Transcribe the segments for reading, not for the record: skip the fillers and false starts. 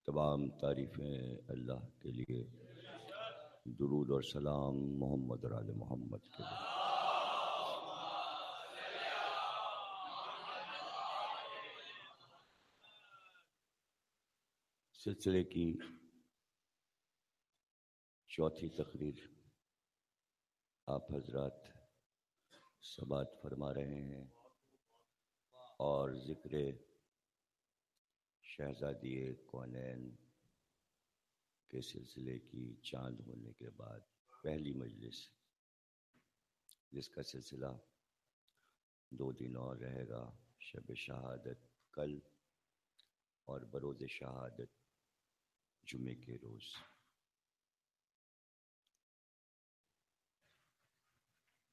تمام تعریفیں اللہ کے لیے، درود اور سلام محمد اور آل محمد کے لیے۔ سلسلے کی چوتھی تقریر آپ حضرات سماعت فرما رہے ہیں، اور ذکر شہزادی کونین کے سلسلے کی چاند ہونے کے بعد پہلی مجلس، جس کا سلسلہ 2 دن اور رہے گا، شب شہادت کل اور بروز شہادت جمعے کے روز۔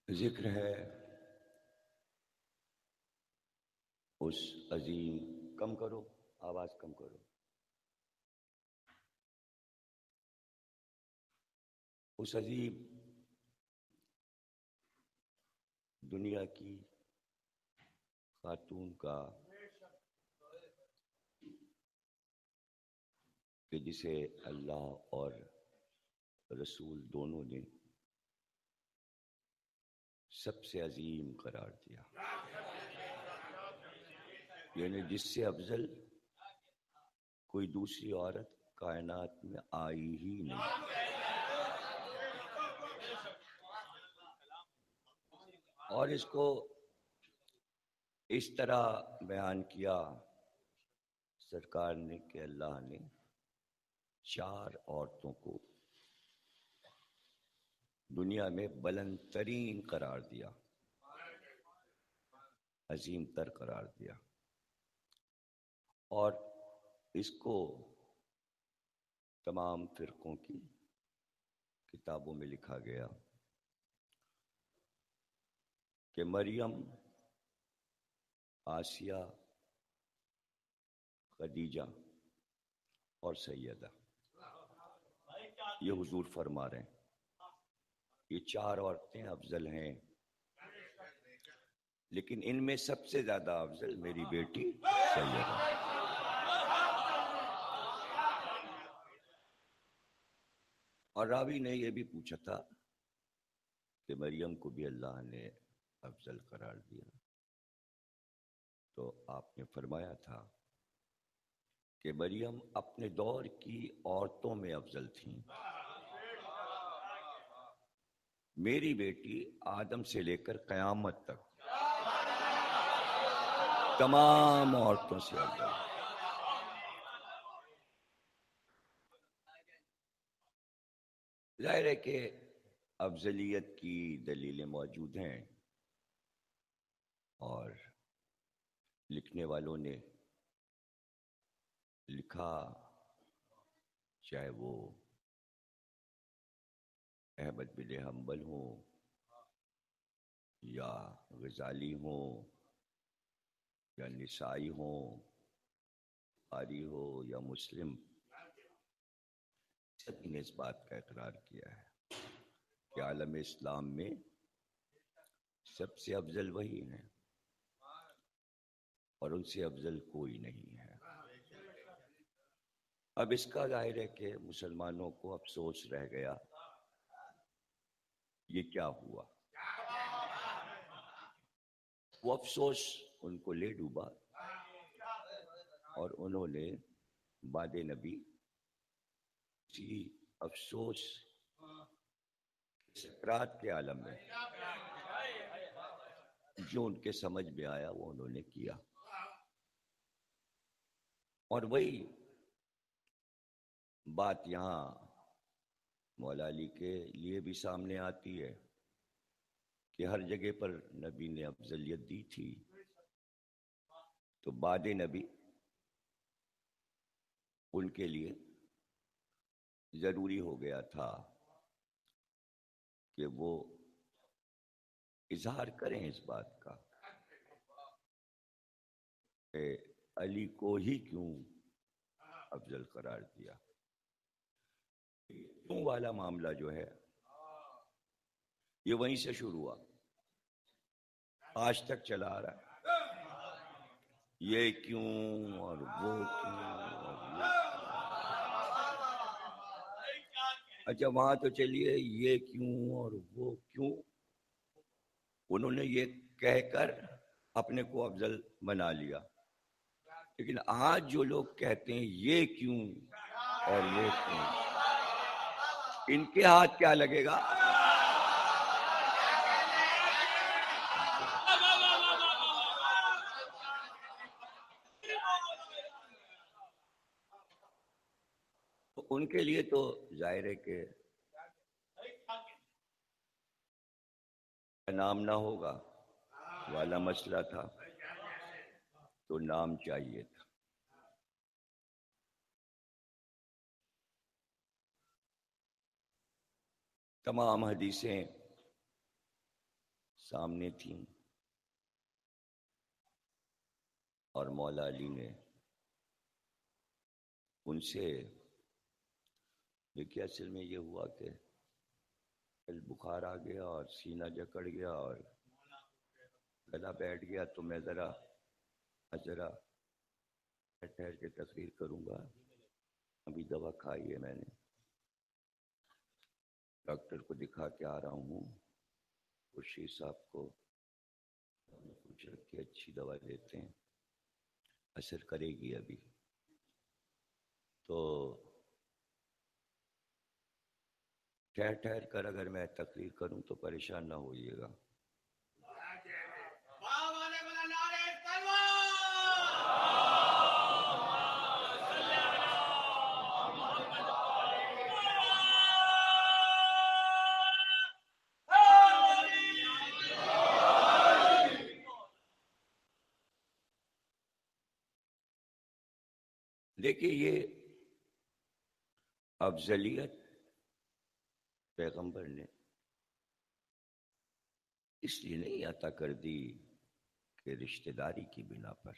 ذکر ہے اس عظیم، کم کرو آواز کم کرو، اس عظیم دنیا کی خاتون کا کہ جسے اللہ اور رسول دونوں نے سب سے عظیم قرار دیا، یعنی جس سے افضل کوئی دوسری عورت کائنات میں آئی ہی نہیں۔ اور اس کو اس طرح بیان کیا سرکار نے کہ اللہ نے 4 عورتوں کو دنیا میں بلند ترین قرار دیا، عظیم تر قرار دیا، اور اس کو تمام فرقوں کی کتابوں میں لکھا گیا کہ مریم، آسیہ، خدیجہ اور سیدہ، یہ حضور فرما رہے ہیں یہ 4 عورتیں افضل ہیں، لیکن ان میں سب سے زیادہ افضل میری بیٹی سیدہ۔ اور راوی نے یہ بھی پوچھا تھا کہ مریم کو بھی اللہ نے افضل قرار دیا، تو آپ نے فرمایا تھا کہ مریم اپنے دور کی عورتوں میں افضل تھیں، میری بیٹی آدم سے لے کر قیامت تک تمام عورتوں سے افضل۔ ظاہر ہے کہ افضلیت کی دلیلیں موجود ہیں، اور لکھنے والوں نے لکھا، چاہے وہ احمد بن حنبل ہوں یا غزالی ہوں یا نسائی ہوں، بخاری ہو یا مسلم، سب نے اس بات کا اقرار کیا ہے کہ عالم اسلام میں سب سے افضل وہی ہیں، اور ان سے افضل کوئی نہیں ہے۔ اب اس کا ظاہر ہے کہ مسلمانوں کو افسوس رہ گیا، یہ کیا ہوا؟ وہ افسوس ان کو لے ڈوبا، اور انہوں نے بعد نبی اسی افسوس سکرات کے عالم میں جو ان کے سمجھ میں آیا وہ انہوں نے کیا، اور وہی بات یہاں مولا علی کے لیے بھی سامنے آتی ہے کہ ہر جگہ پر نبی نے افضلیت دی تھی، تو بعد نبی ان کے لیے ضروری ہو گیا تھا کہ وہ اظہار کریں اس بات کا کہ علی کو ہی کیوں افضل قرار دیا۔ کیوں والا معاملہ جو ہے یہ وہیں سے شروع ہوا، آج تک چلا آ رہا ہے، یہ کیوں اور وہ کیوں اور یہ کیوں۔ اچھا وہاں تو چلیے یہ کیوں اور وہ کیوں، انہوں نے یہ کہہ کر اپنے کو افضل بنا لیا. لیکن آج جو لوگ کہتے ہیں یہ کیوں اور یہ کیوں، ان کے ہاتھ کیا لگے گا؟ تو ان کے لیے تو ظاہر ہے کہ نام نہ ہوگا والا مسئلہ تھا، تو نام چاہیے تھا. تمام حدیثیں سامنے تھیں اور مولا علی نے ان سے دیکھیے اصل میں یہ ہوا کہ بخار آ گیا اور سینہ جکڑ گیا اور گلا بیٹھ گیا، تو میں ذرا ٹھہر کے تقریر کروں گا. ابھی دوا کھائی ہے میں نے، ڈاکٹر کو دکھا کے آ رہا ہوں. خورشید صاحب کو پوچھ رکھی اچھی دوا لیتے ہیں، اثر کرے گی ابھی. تو ٹھہر کر اگر میں تقریر کروں تو پریشان نہ ہوئیے گا. دیکھیے یہ افضلیت پیغمبر نے اس لیے نہیں عطا کر دی کہ رشتہ داری کی بنا پر،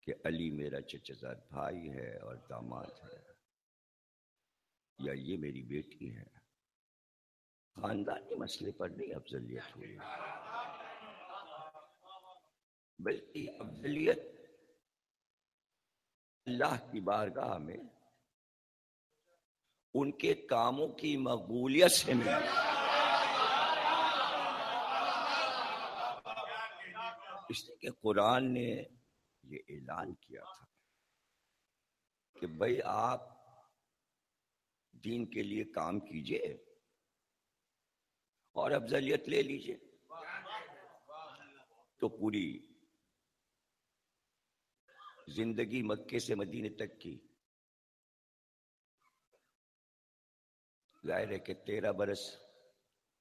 کہ علی میرا چچا زاد بھائی ہے اور داماد ہے، یا یہ میری بیٹی ہے. خاندانی مسئلے پر نہیں افضلیت ہوئی، بلکہ افضلیت اللہ کی بارگاہ میں ان کے کاموں کی مقبولیت سے ملی. اس لیے کہ قرآن نے یہ اعلان کیا تھا کہ بھائی آپ دین کے لیے کام کیجئے اور افضلیت لے لیجئے. تو پوری زندگی مکے سے مدینے تک کی، ظاہر ہے کہ 13 برس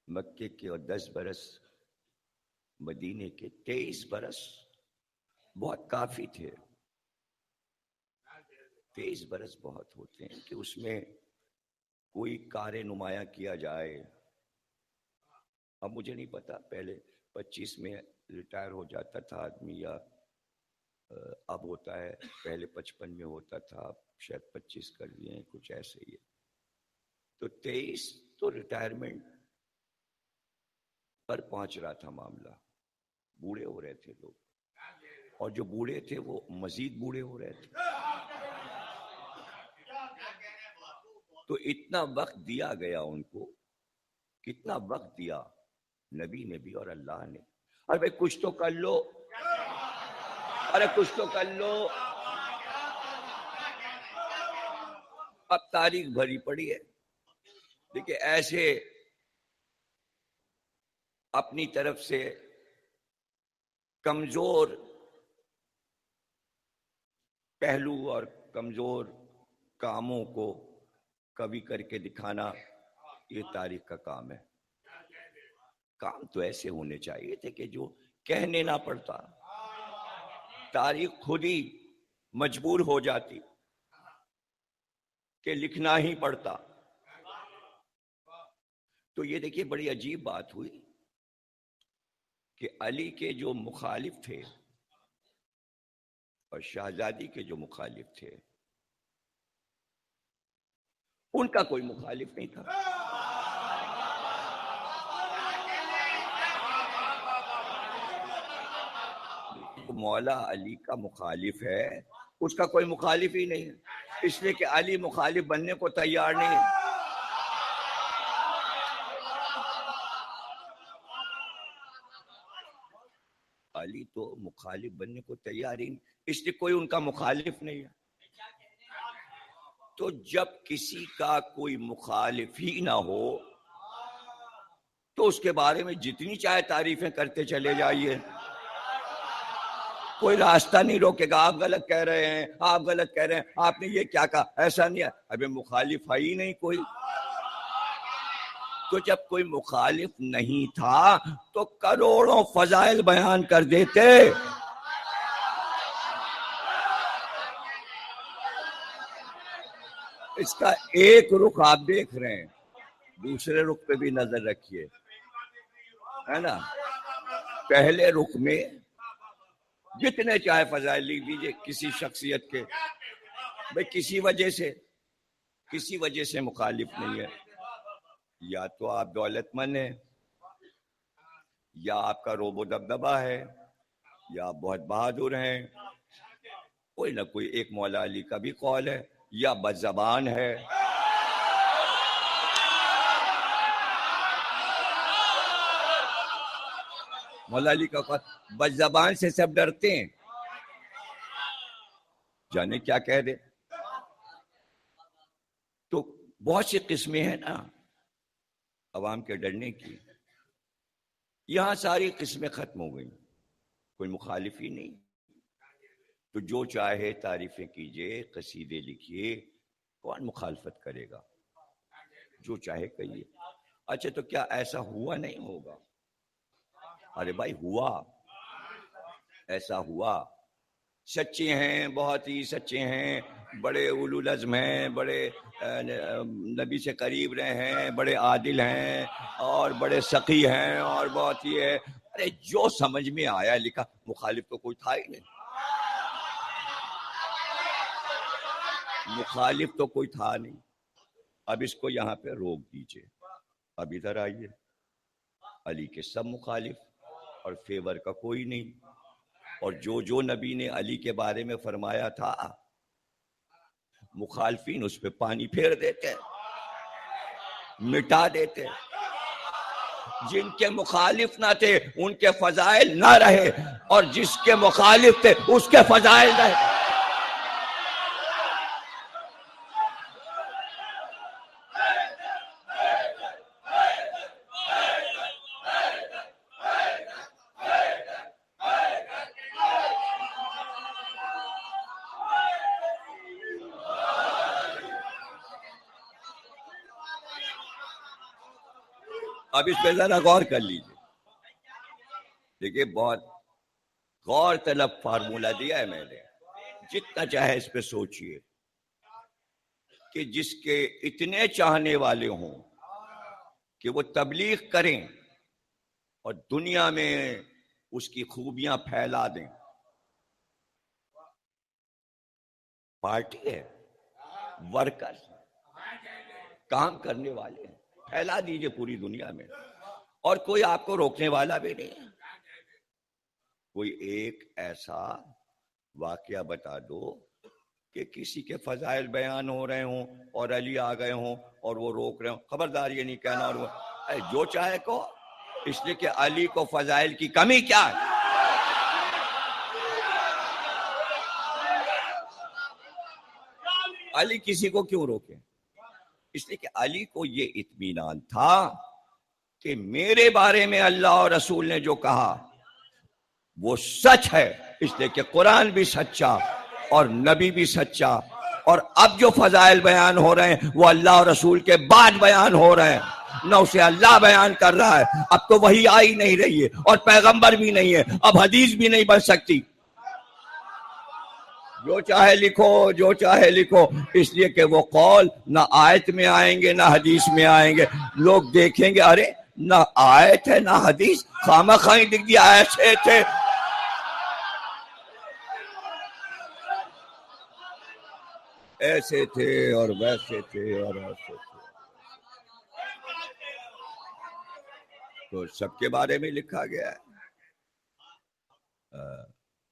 مکے کے اور 10 برس مدینے کے، 23 برس بہت کافی تھے. 23 برس بہت ہوتے ہیں کہ اس میں کوئی کار نمایاں کیا جائے. اب مجھے نہیں پتا پہلے 25 میں ریٹائر ہو جاتا تھا آدمی، یا اب ہوتا ہے، پہلے 55 میں ہوتا تھا، اب شاید 25 کر لیے ہیں، کچھ ایسے ہی ہے. تو 23 تو ریٹائرمنٹ پر پہنچ رہا تھا معاملہ، بوڑھے ہو رہے تھے لوگ، اور جو بوڑھے تھے وہ مزید بوڑھے ہو رہے تھے. تو اتنا وقت دیا گیا ان کو، کتنا وقت دیا نبی نے بھی اور اللہ نے. ارے بھائی کچھ تو کر لو، ارے کچھ تو کر لو. اب تاریخ بھری پڑی ہے. دیکھیے ایسے اپنی طرف سے کمزور پہلو اور کمزور کاموں کو کبھی کر کے دکھانا، یہ تاریخ کا کام ہے. کام تو ایسے ہونے چاہیے تھے کہ جو کہنے نہ پڑتا. تاریخ خود ہی مجبور ہو جاتی کہ لکھنا ہی پڑتا. تو یہ دیکھیے بڑی عجیب بات ہوئی کہ علی کے جو مخالف تھے اور شہزادی کے جو مخالف تھے، ان کا کوئی مخالف نہیں تھا. مولا علی کا مخالف ہے اس کا کوئی مخالف ہی نہیں ہے، اس لیے کہ علی مخالف بننے کو تیار نہیں ہے۔ علی تو مخالف بننے کو تیار ہی نہیں، اس لیے کوئی ان کا مخالف نہیں ہے۔ تو جب کسی کا کوئی مخالف ہی نہ ہو تو اس کے بارے میں جتنی چاہے تعریفیں کرتے چلے جائیے، کوئی راستہ نہیں روکے گا۔ آپ غلط کہہ رہے ہیں، آپ غلط کہہ رہے ہیں، آپ نے یہ کیا کہا، ایسا نہیں ہے۔ ابھی مخالف ہے ہی نہیں کوئی، تو جب کوئی مخالف نہیں تھا تو کروڑوں فضائل بیان کر دیتے۔ اس کا ایک رخ آپ دیکھ رہے ہیں، دوسرے رخ پہ بھی نظر رکھیے، ہے نا۔ پہلے رخ میں جتنے چاہے فضائل لکھ دیجئے کسی شخصیت کے، بھئی کسی وجہ سے مخالف نہیں ہے۔ یا تو آپ دولت مند ہیں، یا آپ کا روب و دبدبہ ہے، یا آپ بہت بہادر ہیں، کوئی نہ کوئی ایک مولا علی کا بھی قول ہے، یا بد زبان ہے۔ مولا علی کا قول، بد زبان سے سب ڈرتے ہیں، جانے کیا کہہ دے۔ تو بہت سی قسمیں ہیں نا عوام کے ڈرنے کی، یہاں ساری قسمیں ختم ہو گئی، کوئی مخالف ہی نہیں۔ تو جو چاہے تعریفیں کیجئے، قصیدے لکھیے، کون مخالفت کرے گا، جو چاہے کہیے۔ اچھا تو کیا ایسا ہوا نہیں ہوگا؟ ارے بھائی ہوا، ایسا ہوا۔ سچے ہیں، بہت ہی سچے ہیں، بڑے اولو العزم ہیں، بڑے نبی سے قریب رہے ہیں، بڑے عادل ہیں اور بڑے سخی ہیں اور بہت ہی ہے۔ ارے جو سمجھ میں آیا لکھا، مخالف تو کوئی تھا ہی نہیں، مخالف تو کوئی تھا نہیں۔ اب اس کو یہاں پہ روک دیجئے، اب ادھر آئیے۔ علی کے سب مخالف اور فیور کا کوئی نہیں، اور جو نبی نے علی کے بارے میں فرمایا تھا مخالفین اس پہ پانی پھیر دیتے، مٹا دیتے۔ جن کے مخالف نہ تھے ان کے فضائل نہ رہے، اور جس کے مخالف تھے اس کے فضائل رہے۔ اب اس پہ ذرا غور کر لیجیے، دیکھیے بہت غور طلب فارمولہ دیا ہے میں نے، جتنا چاہے اس پہ سوچئے کہ جس کے اتنے چاہنے والے ہوں کہ وہ تبلیغ کریں اور دنیا میں اس کی خوبیاں پھیلا دیں۔ پارٹی ہے، ورکر، کام کرنے والے ہیں، پھیلا دیجئے پوری دنیا میں، اور کوئی آپ کو روکنے والا بھی نہیں ہے۔ کوئی ایک ایسا واقعہ بتا دو کہ کسی کے فضائل بیان ہو رہے ہوں اور علی آ گئے ہوں اور وہ روک رہے ہوں، خبردار یہ نہیں کہنا، اور وہ جو چاہے کو، اس لیے کہ علی کو فضائل کی کمی کیا ہے؟ علی کسی کو کیوں روکے؟ اس لیے کہ علی کو یہ اطمینان تھا کہ میرے بارے میں اللہ اور رسول نے جو کہا وہ سچ ہے، اس لیے کہ قرآن بھی سچا اور نبی بھی سچا، اور اب جو فضائل بیان ہو رہے ہیں وہ اللہ اور رسول کے بعد بیان ہو رہے ہیں، نہ اسے اللہ بیان کر رہا ہے۔ اب تو وحی آئی نہیں رہی ہے اور پیغمبر بھی نہیں ہے، اب حدیث بھی نہیں بن سکتی۔ جو چاہے لکھو، جو چاہے لکھو، اس لیے کہ وہ قول نہ آیت میں آئیں گے نہ حدیث میں آئیں گے۔ لوگ دیکھیں گے ارے نہ آیت ہے نہ حدیث، خامہ خواہی لکھ دیا، ایسے تھے۔ ایسے تھے اور ویسے تھے اور ایسے تھے، تو سب کے بارے میں لکھا گیا ہے۔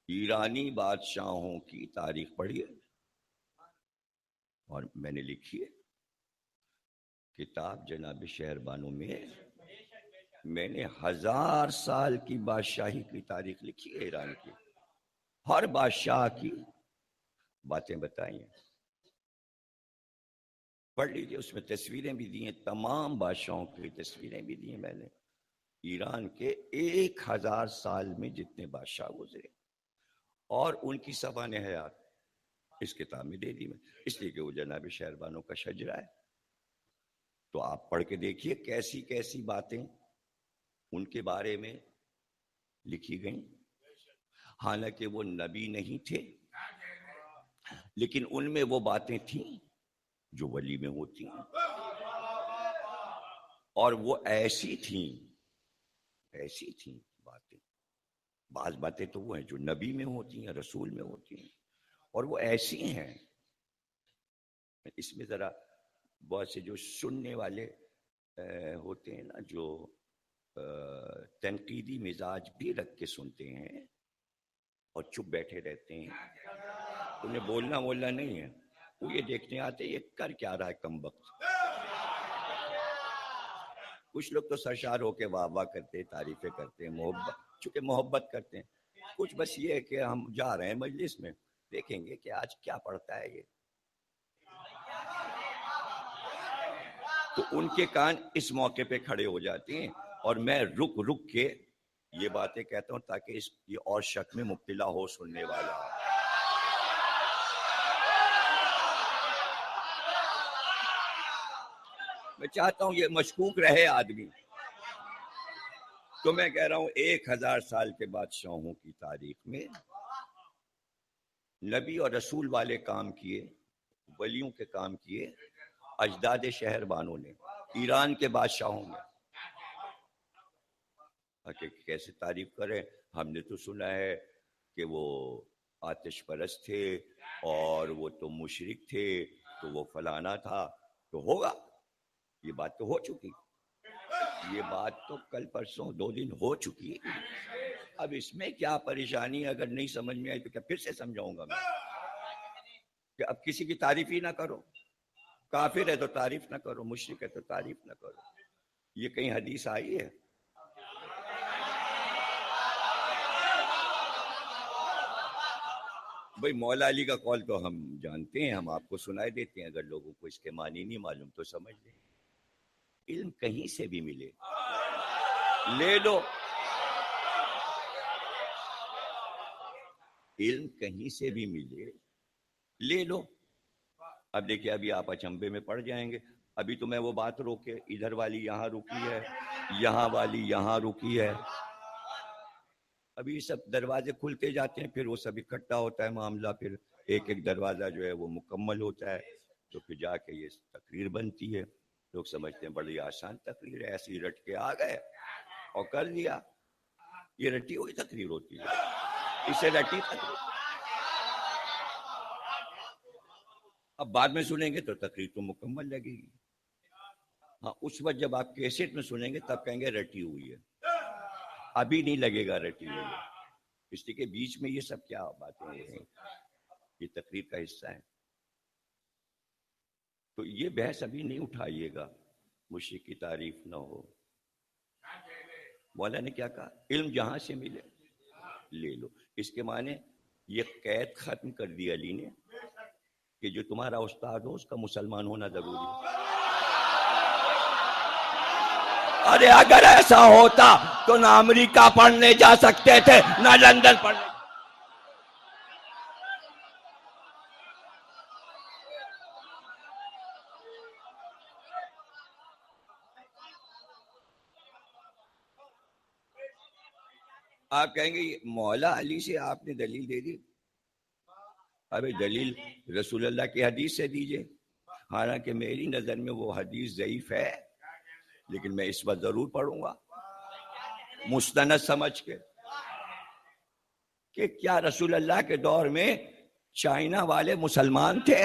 ایرانی بادشاہوں کی تاریخ پڑھیے، اور میں نے لکھی ہے کتاب جناب شہربانو میں نے 1000 سال کی بادشاہی کی تاریخ لکھی ہے ایران کی، ہر بادشاہ کی باتیں بتائی ہیں، پڑھ لیجیے، اس میں تصویریں بھی دی ہیں، تمام بادشاہوں کی تصویریں بھی دی ہیں میں نے، ایران کے 1000 سال میں جتنے بادشاہ گزرے اور ان کی سوانح حیات اس کتاب میں دے دی میں، اس لیے کہ وہ جناب شہربانو کا شجرہ ہے، تو آپ پڑھ کے دیکھیے کیسی کیسی باتیں ان کے بارے میں لکھی گئیں، حالانکہ وہ نبی نہیں تھے لیکن ان میں وہ باتیں تھیں جو ولی میں ہوتی ہیں، اور وہ ایسی تھیں باتیں، بعض باتیں تو وہ ہیں جو نبی میں ہوتی ہیں، رسول میں ہوتی ہیں، اور وہ ایسی ہیں، اس میں ذرا بہت سے جو سننے والے ہوتے ہیں نا، جو تنقیدی مزاج بھی رکھ کے سنتے ہیں اور چپ بیٹھے رہتے ہیں، انہیں بولنا نہیں ہے، وہ یہ دیکھنے آتے یہ کر کیا رہا ہے کم وقت، کچھ لوگ تو سرشار ہو کے واہ واہ کرتے ہیں، تعریفیں کرتے ہیں، چونکہ محبت کرتے ہیں، کچھ بس یہ ہے کہ ہم جا رہے ہیں مجلس میں، دیکھیں گے کہ آج کیا پڑھتا ہے یہ، تو ان کے کان اس موقع پہ کھڑے ہو جاتے ہیں، اور میں رک رک کے یہ باتیں کہتا ہوں تاکہ یہ اور شک میں مبتلا ہو سننے والا، میں چاہتا ہوں یہ مشکوک رہے آدمی، تو میں کہہ رہا ہوں 1000 سال کے بادشاہوں کی تاریخ میں نبی اور رسول والے کام کیے، ولیوں کے کام کیے اجداد شہربانوں نے، ایران کے بادشاہوں نے، کیسے تعریف کریں، ہم نے تو سنا ہے کہ وہ آتش پرست تھے اور وہ تو مشرک تھے، تو وہ فلانا تھا، تو ہوگا، یہ بات تو ہو چکی، یہ بات تو کل پرسوں 2 دن ہو چکی ہے، اب اس میں کیا پریشانی ہے، اگر نہیں سمجھ میں آئی تو کیا پھر سے سمجھاؤں گا میں، کہ اب کسی کی تعریف ہی نہ کرو، کافر ہے تو تعریف نہ کرو، مشرک ہے تو تعریف نہ کرو، یہ کہیں حدیث آئی ہے؟ بھئی مولا علی کا قول تو ہم جانتے ہیں، ہم آپ کو سنائے دیتے ہیں، اگر لوگوں کو اس کے معنی نہیں معلوم تو سمجھ لیں، علم کہیں سے بھی ملے لے لو، علم کہیں سے بھی ملے لے لو، اب دیکھیں ابھی آپ اچنبے میں پڑ جائیں گے، ابھی تو میں وہ بات روکے، ادھر والی یہاں رکی ہے، یہاں والی یہاں رکی ہے، ابھی سب دروازے کھلتے جاتے ہیں، پھر وہ سب اکٹھا ہوتا ہے معاملہ، پھر ایک ایک دروازہ جو ہے وہ مکمل ہوتا ہے، تو پھر جا کے یہ تقریر بنتی ہے، لوگ سمجھتے ہیں بڑی آسان تقریر ہے، ایسی رٹ کے آ گئے اور کر لیا، یہ رٹی ہوئی تقریر ہوتی ہے، اسے رٹی تقریر، اب بعد میں سنیں گے تو تقریر تو مکمل لگے گی، ہاں اس وقت جب آپ کیسٹ میں سنیں گے تب کہیں گے رٹی ہوئی ہے، ابھی نہیں لگے گا رٹی ہوئی ہے، اس لیے کہ بیچ میں یہ سب کیا باتیں ہیں، یہ تقریر کا حصہ ہے، تو یہ بحث ابھی نہیں اٹھائیے گا، مشرک کی تعریف نہ ہو، مولا نے کیا کہا، علم جہاں سے ملے لے لو، اس کے معنی یہ قید ختم کر دی علی نے کہ جو تمہارا استاد ہو اس کا مسلمان ہونا ضروری ہے، ارے اگر ایسا ہوتا تو نہ امریکہ پڑھنے جا سکتے تھے نہ لندن پڑھنے، آپ کہیں گے مولا علی سے آپ نے دلیل دے دی، ابھی دلیل رسول اللہ کی حدیث سے دیجئے، حالانکہ میری نظر میں وہ حدیث ضعیف ہے، لیکن میں اس وقت ضرور پڑھوں گا مستند سمجھ کے، کہ کیا رسول اللہ کے دور میں چائنا والے مسلمان تھے؟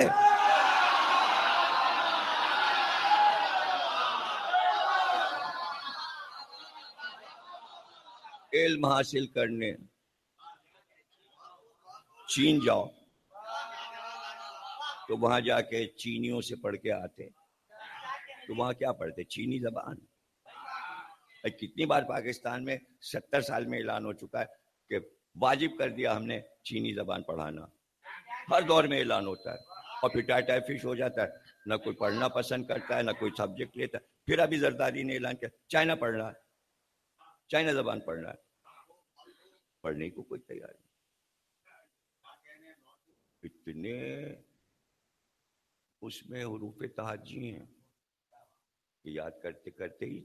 علم حاصل کرنے، چین جاؤ تو وہاں جا کے چینیوں سے پڑھ کے آتے، تو وہاں کیا پڑھتے؟ چینی زبان۔ کتنی بار پاکستان میں 70 سال میں اعلان ہو چکا ہے کہ واجب کر دیا ہم نے چینی زبان پڑھانا، ہر دور میں اعلان ہوتا ہے، اور پھر ٹائی فش ہو جاتا ہے، نہ کوئی پڑھنا پسند کرتا ہے، نہ کوئی سبجیکٹ لیتا ہے۔ پھر ابھی زرداری نے اعلان کیا چائنا پڑھنا ہے، چائنا زبان پڑھنا ہے، پڑھنے کو کوئی تیار نہیں۔ اتنے اس میں حروف تہجی ہیں کہ یاد کرتے کرتے ہی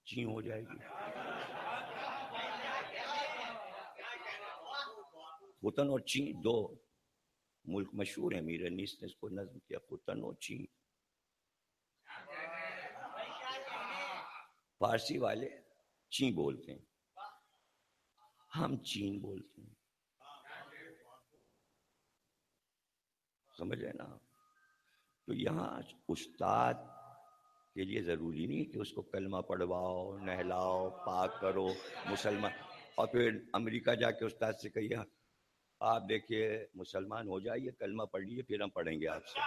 چین ہو جائے گی۔ خوتن اور چین دو ملک مشہور ہیں، میر انیس نے اس کو نظم کیا، خوتن اور چین۔ فارسی والے چین بولتے ہیں، ہم چین بولتے ہیں، سمجھے نا؟ تو یہاں استاد کے لیے ضروری نہیں کہ اس کو کلمہ پڑھواؤ، نہلاؤ، پاک کرو، مسلمان، اور پھر امریکہ جا کے استاد سے کہیے آپ دیکھیے مسلمان ہو جائیے، کلمہ پڑھ لیجیے، پھر ہم پڑھیں گے آپ سے۔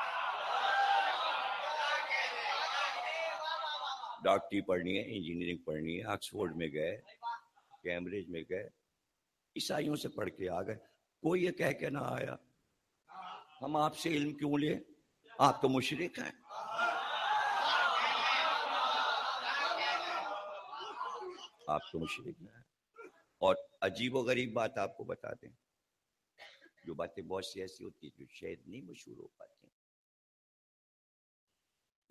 ڈاکٹری پڑھنی ہے، انجینئرنگ پڑھنی ہے، آکسفورڈ میں گئے، کیمبرج میں گئے، عیسائیوں سے پڑھ کے آ گئے، کوئی یہ کہہ کے نہ آیا ہم آپ سے علم کیوں لیں، آپ تو مشرک ہیں۔ آپ تو مشرک ہیں۔ اور عجیب و غریب بات آپ کو بتا دیں، جو باتیں بہت سی ایسی ہوتی ہیں جو شاید نہیں مشہور ہو پاتی۔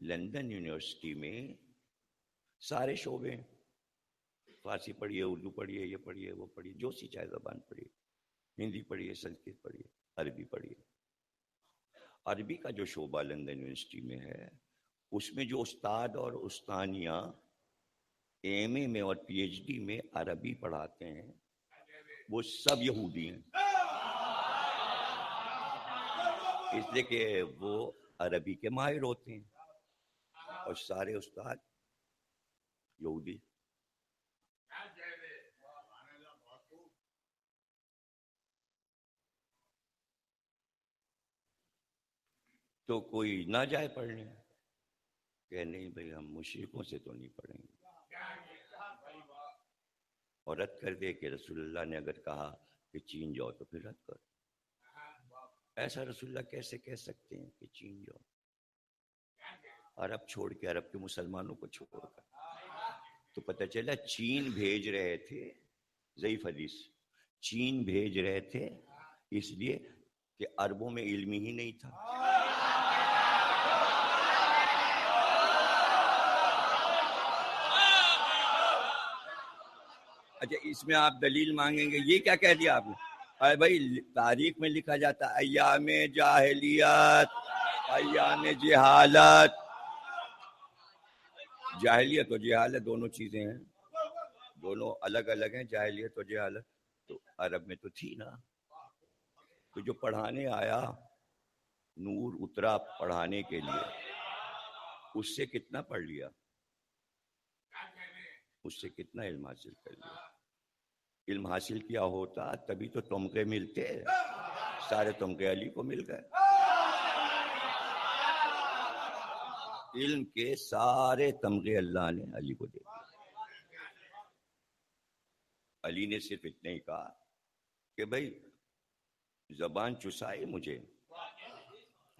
لندن یونیورسٹی میں سارے شعبے، فارسی پڑھیے، اردو پڑھیے، یہ پڑھیے، وہ پڑھیے، جو سی چاہے زبان پڑھیے، ہندی پڑھیے، سنسکرت پڑھیے، عربی پڑھیے۔ عربی کا جو شعبہ لندن یونیورسٹی میں ہے، اس میں جو استاد اور استانیہ ایم اے میں اور پی ایچ ڈی میں عربی پڑھاتے ہیں وہ سب یہودی ہیں، اس لیے کہ وہ عربی کے ماہر ہوتے ہیں، اور سارے استاد یہودی۔ تو کوئی نہ جائے پڑھنے، کہ نہیں بھائی ہم مشرکوں سے تو نہیں پڑھیں گے، اور رد کر دے کہ رسول اللہ نے اگر کہا کہ چین جاؤ تو پھر رد کر۔ ایسا رسول اللہ کیسے کہہ سکتے ہیں کہ چین جاؤ؟ عرب چھوڑ کے، عرب کے مسلمانوں کو چھوڑ کر، تو پتہ چلا چین بھیج رہے تھے، ضعیف حدیث، چین بھیج رہے تھے اس لیے کہ عربوں میں علم ہی نہیں تھا۔ اچھا اس میں آپ دلیل مانگیں گے، یہ کیا کہہ دیا آپ نے؟ ارے بھائی تاریخ میں لکھا جاتا ہے ایام جاہلیت، ایام جہالت، جاہلیت اور جہالت دونوں چیزیں ہیں، دونوں الگ الگ ہیں، جاہلیت اور جہالت۔ تو عرب میں تو تھی نا، تو جو پڑھانے آیا، نور اترا پڑھانے کے لیے، اس سے کتنا پڑھ لیا، اس سے کتنا علم حاصل کر لیا؟ علم حاصل کیا ہوتا تبھی تو تمغے ملتے، سارے تمغے علی کو مل گئے، علم کے سارے تمغے اللہ نے علی کو دے دیے۔ علی نے صرف اتنا ہی کہا کہ بھائی زبان چسائی مجھے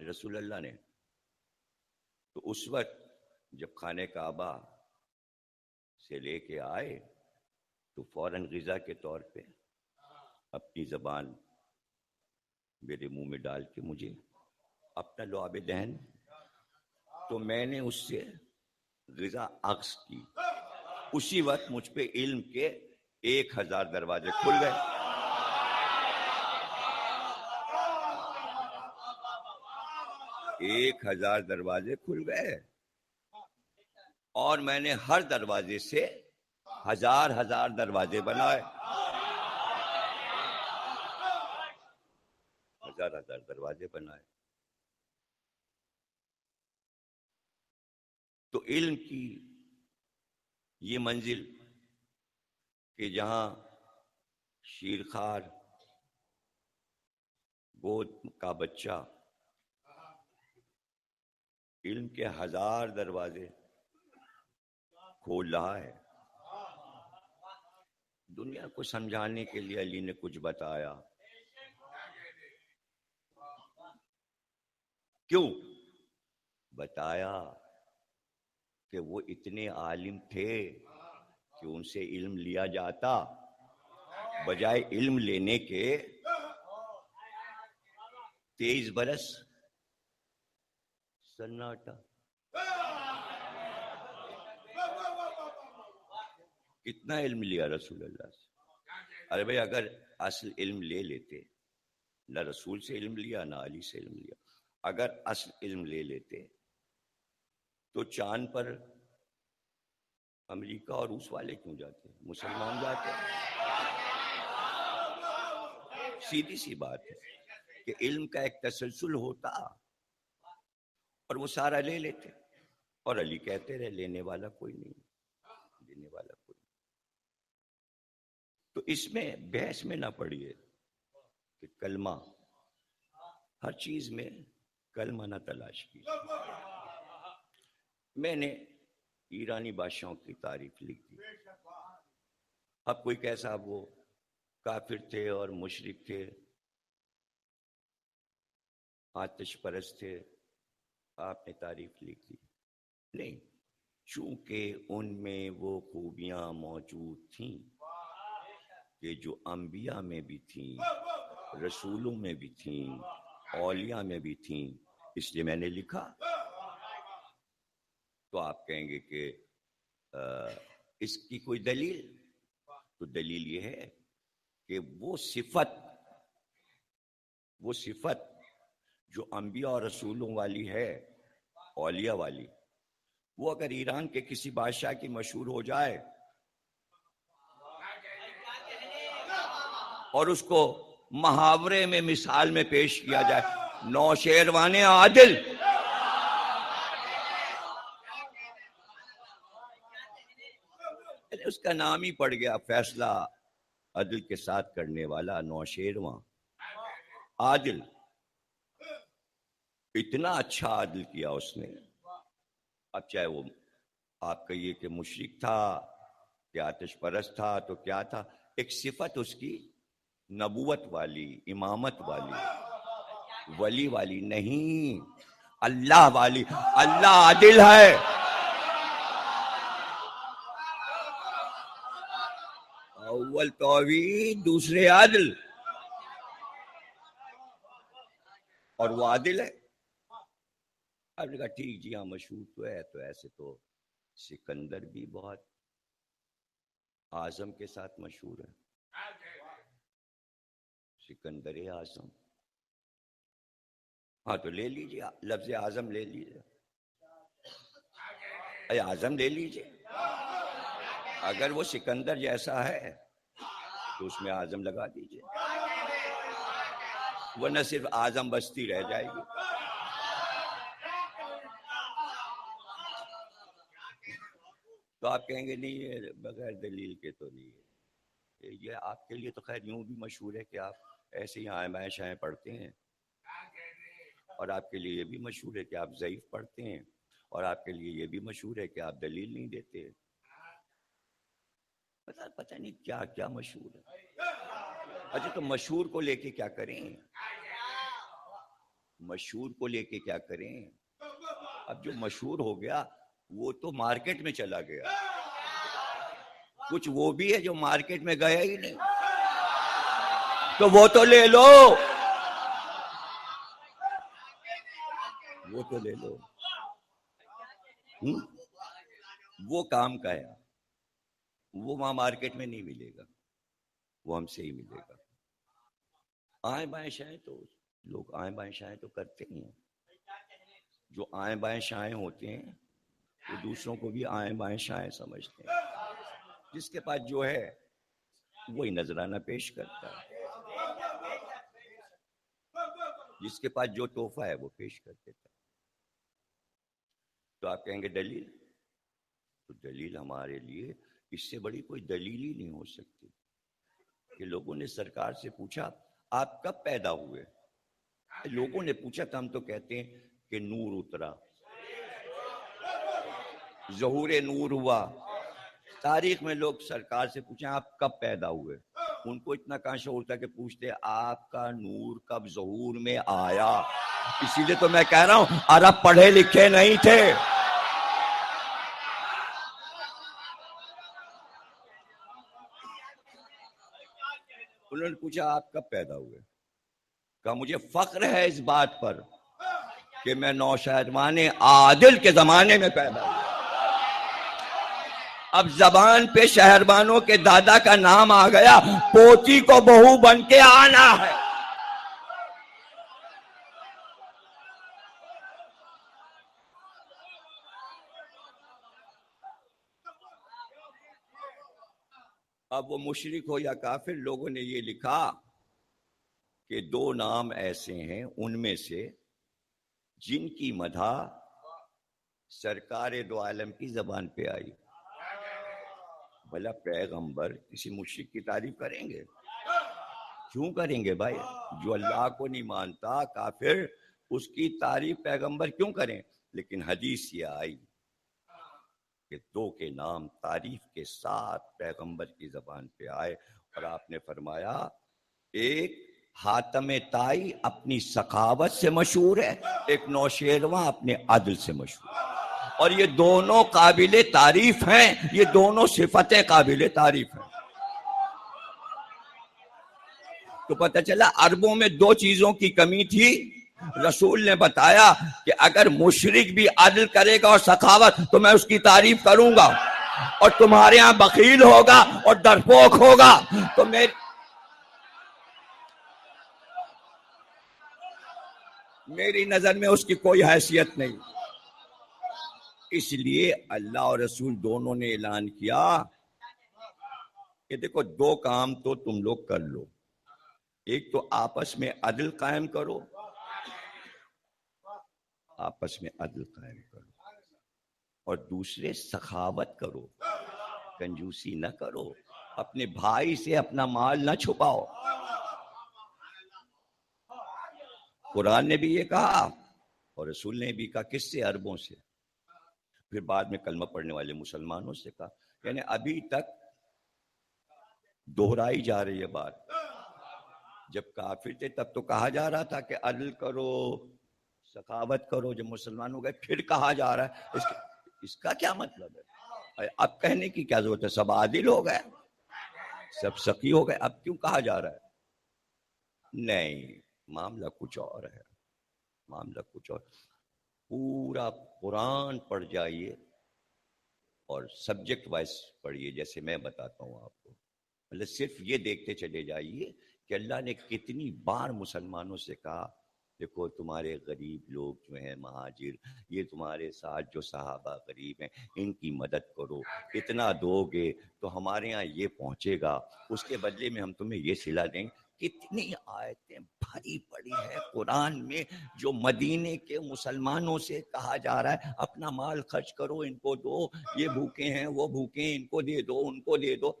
رسول اللہ نے، تو اس وقت جب خانہ کعبہ سے لے کے آئے تو فوراً غذا کے طور پہ اپنی زبان میرے منہ میں ڈال کے مجھے اپنا لعاب دہن، تو میں نے اس سے غذا اخذ کی، اسی وقت مجھ پہ علم کے 1000 دروازے کھل گئے۔ ایک 1000 دروازے کھل گئے، اور میں نے ہر دروازے سے 1000 دروازے بنائے، 1000 دروازے بنائے۔ تو علم کی یہ منزل کہ جہاں شیرخوار گود کا بچہ علم کے 1000 دروازے کھول رہا ہے. دنیا کو سمجھانے کے لیے علی نے کچھ بتایا. کیوں بتایا؟ کہ وہ اتنے عالم تھے کہ ان سے علم لیا جاتا، بجائے علم لینے کے 23 برس سناٹا. کتنا علم لیا رسول اللہ سے؟ ارے بھائی اگر اصل علم لے لیتے، نہ رسول سے علم لیا نہ علی سے علم لیا، اگر اصل علم لے لیتے تو چاند پر امریکہ اور روس والے کیوں جاتے؟ مسلمان جاتے. سیدھی سی بات ہے کہ علم کا ایک تسلسل ہوتا اور وہ سارا لے لیتے، اور علی کہتے رہے لینے والا کوئی نہیں، دینے والا کوئی نہیں. تو اس میں بحث میں نہ پڑیے کہ کلمہ، ہر چیز میں کلمہ نہ تلاش کیجیے. میں نے ایرانی بادشاہوں کی تعریف لکھ دی. اب کوئی کیسا وہ کافر تھے اور مشرک تھے، آتش پرست تھے، آپ نے تعریف لکھ دی. نہیں، چونکہ ان میں وہ خوبیاں موجود تھیں کہ جو انبیاء میں بھی تھیں، رسولوں میں بھی تھیں، اولیاء میں بھی تھیں، اس لیے میں نے لکھا. تو آپ کہیں گے کہ اس کی کوئی دلیل؟ تو دلیل یہ ہے کہ وہ صفت جو انبیاء اور رسولوں والی ہے، اولیاء والی، وہ اگر ایران کے کسی بادشاہ کی مشہور ہو جائے اور اس کو محاورے میں مثال میں پیش کیا جائے، نوشیروان عادل، اس کا نام ہی پڑ گیا، فیصلہ عدل کے ساتھ کرنے والا نوشیروان عادل. اتنا اچھا عدل کیا اس نے. اب چاہے وہ آپ کہیے کہ مشرک تھا، کہ آتش پرست تھا، تو کیا تھا؟ ایک صفت اس کی نبوت والی، امامت والی، ولی والی نہیں، اللہ والی. اللہ عادل ہے. اول توحید، دوسرے عدل، اور وہ عادل ہے. آپ نے کہا ٹھیک جی ہاں مشہور تو ہے، تو ایسے تو سکندر بھی بہت اعظم کے ساتھ مشہور ہے. سکندر اعظم، ہاں تو لے لیجیے، لفظ اعظم لے لیجیے، اعظم لے لیجیے. اگر وہ سکندر جیسا ہے تو اس میں اعظم لگا دیجیے، ورنہ صرف اعظم بستی رہ جائے گی. تو آپ کہیں گے نہیں یہ بغیر دلیل کے تو نہیں ہے. یہ آپ کے لیے تو خیر یوں بھی مشہور ہے کہ آپ ایسے ہی آئیں بائیں شائیں پڑھتے ہیں، اور آپ کے لیے یہ بھی مشہور ہے کہ آپ ضعیف پڑھتے ہیں، اور آپ کے لیے یہ بھی مشہور ہے کہ آپ دلیل نہیں دیتے. پتہ نہیں کیا کیا مشہور ہے. اچھا تو مشہور کو لے کے کیا کریں؟ مشہور کو لے کے کیا کریں؟ اب جو مشہور ہو گیا وہ تو مارکیٹ میں چلا گیا. کچھ وہ بھی ہے جو مارکیٹ میں گیا ہی نہیں، تو وہ تو لے لو، وہ تو لے لو. وہ کام کا ہے، وہ وہاں مارکیٹ میں نہیں ملے گا، وہ ہم سے ہی ملے گا. آئیں بائیں شائیں تو لوگ آئیں بائیں شائیں تو کرتے ہی ہیں. جو آئیں بائیں شائیں ہوتے ہیں وہ دوسروں کو بھی آئیں بائیں شائیں سمجھتے ہیں. جس کے پاس جو ہے وہی نذرانہ پیش کرتا ہے، جس کے پاس جو تحفہ ہے وہ پیش کر دیتا ہے. تو آپ کہیں گے دلیل؟ تو دلیل ہمارے لیے اس سے بڑی کوئی دلیل ہی نہیں ہو سکتی کہ لوگوں نے سرکار سے پوچھا آپ کب پیدا ہوئے؟ لوگوں نے پوچھا تھا، ہم تو کہتے ہیں کہ نور اترا، ظہور نور ہوا. تاریخ میں لوگ سرکار سے پوچھیں آپ کب پیدا ہوئے، ان کو اتنا کہاں شعور تھا کہ پوچھتے آپ کا نور کب ظہور میں آیا. اسی لیے تو میں کہہ رہا ہوں عرب پڑھے لکھے نہیں تھے. انہوں نے پوچھا آپ کب پیدا ہوئے، کہا مجھے فخر ہے اس بات پر کہ میں نوشہروان عادل کے زمانے میں پیدا ہوا. اب زبان پہ شہربانوں کے دادا کا نام آ گیا، پوتی کو بہو بن کے آنا ہے. اب وہ مشرک ہو یا کافر، لوگوں نے یہ لکھا کہ دو نام ایسے ہیں ان میں سے جن کی مدح سرکار دو عالم کی زبان پہ آئی. بھلا پیغمبر کسی مشرک کی تعریف کریں گے؟ کیوں کریں گے بھائی؟ جو اللہ کو نہیں مانتا کافر، اس کی تعریف پیغمبر کیوں کریں؟ لیکن حدیث یہ آئی کہ دو کے نام تعریف کے ساتھ پیغمبر کی زبان پہ آئے، اور آپ نے فرمایا ایک حاتم طائی اپنی سخاوت سے مشہور ہے، ایک نوشیروان اپنے عدل سے مشہور ہے، اور یہ دونوں قابل تعریف ہیں، یہ دونوں صفتیں قابل تعریف ہیں. تو پتہ چلا عربوں میں دو چیزوں کی کمی تھی. رسول نے بتایا کہ اگر مشرک بھی عدل کرے گا اور سخاوت تو میں اس کی تعریف کروں گا، اور تمہارے ہاں بخیل ہوگا اور ڈرپوک ہوگا تو میری نظر میں اس کی کوئی حیثیت نہیں. اس لیے اللہ اور رسول دونوں نے اعلان کیا کہ دیکھو دو کام تو تم لوگ کر لو، ایک تو آپس میں عدل قائم کرو، آپس میں عدل قائم کرو، اور دوسرے سخاوت کرو، کنجوسی نہ کرو، اپنے بھائی سے اپنا مال نہ چھپاؤ. قرآن نے بھی یہ کہا اور رسول نے بھی کہا. کس سے؟ عربوں سے. پھر بعد میں کلمہ پڑھنے والے مسلمانوں سے کہا. یعنی ابھی تک دہرائی جا رہی ہے بات. جب کافر تھے تب تو کہا جا رہا تھا کہ عدل کرو، سخاوت کرو. جب مسلمان ہو گئے پھر کہا جا رہا ہے. اس کا کیا مطلب ہے؟ اب کہنے کی کیا ضرورت ہے؟ سب عادل ہو گئے، سب سخی ہو گئے، اب کیوں کہا جا رہا ہے؟ نہیں، معاملہ کچھ اور ہے، معاملہ کچھ اور. پورا قرآن پڑھ جائیے اور سبجیکٹ وائز پڑھیے، جیسے میں بتاتا ہوں آپ کو. مطلب صرف یہ دیکھتے چلے جائیے کہ اللہ نے کتنی بار مسلمانوں سے کہا دیکھو تمہارے غریب لوگ جو ہیں مہاجر، یہ تمہارے ساتھ جو صحابہ غریب ہیں ان کی مدد کرو، اتنا دو گے تو ہمارے ہاں یہ پہنچے گا، اس کے بدلے میں ہم تمہیں یہ صلہ دیں گے. کتنی آیتیں بھری پڑی ہے قرآن میں جو مدینے کے مسلمانوں سے کہا جا رہا ہے اپنا مال خرچ کرو، ان کو دو، یہ بھوکے ہیں وہ بھوکے ہیں ان کو دے دو، ان کو دے دو.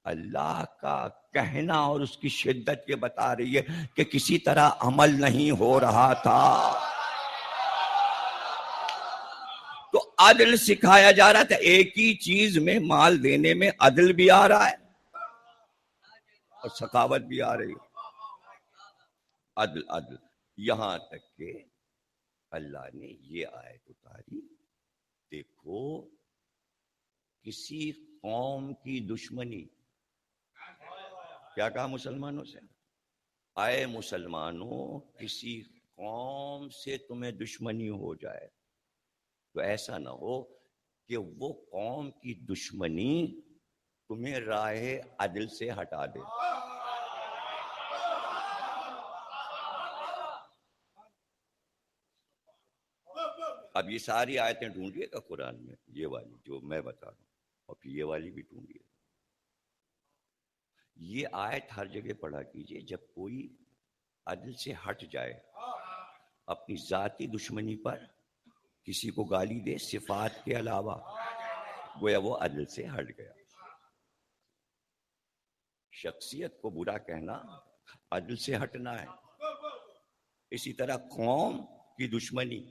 اللہ کا کہنا اور اس کی شدت یہ بتا رہی ہے کہ کسی طرح عمل نہیں ہو رہا تھا. تو عدل سکھایا جا رہا تھا. ایک ہی چیز میں مال دینے میں عدل بھی آ رہا ہے اور سخاوت بھی آ رہی ہے. عدل عدل، یہاں تک کہ اللہ نے یہ آیت اتاری، دیکھو کسی قوم کی دشمنی، کیا کہا مسلمانوں سے؟ آئے مسلمانوں کسی قوم سے تمہیں دشمنی ہو جائے تو ایسا نہ ہو کہ وہ قوم کی دشمنی تمہیں راہ عدل سے ہٹا دے. اب یہ ساری آیتیں ڈھونڈیے گا قرآن میں، یہ والی جو میں بتا رہا ہوں، اور پھر یہ والی بھی ڈھونڈیے. یہ آیت ہر جگہ پڑھا کیجئے جب کوئی عدل سے ہٹ جائے، اپنی ذاتی دشمنی پر کسی کو گالی دے صفات کے علاوہ، گویا وہ عدل سے ہٹ گیا. شخصیت کو برا کہنا عدل سے ہٹنا ہے. اسی طرح قوم کی دشمنی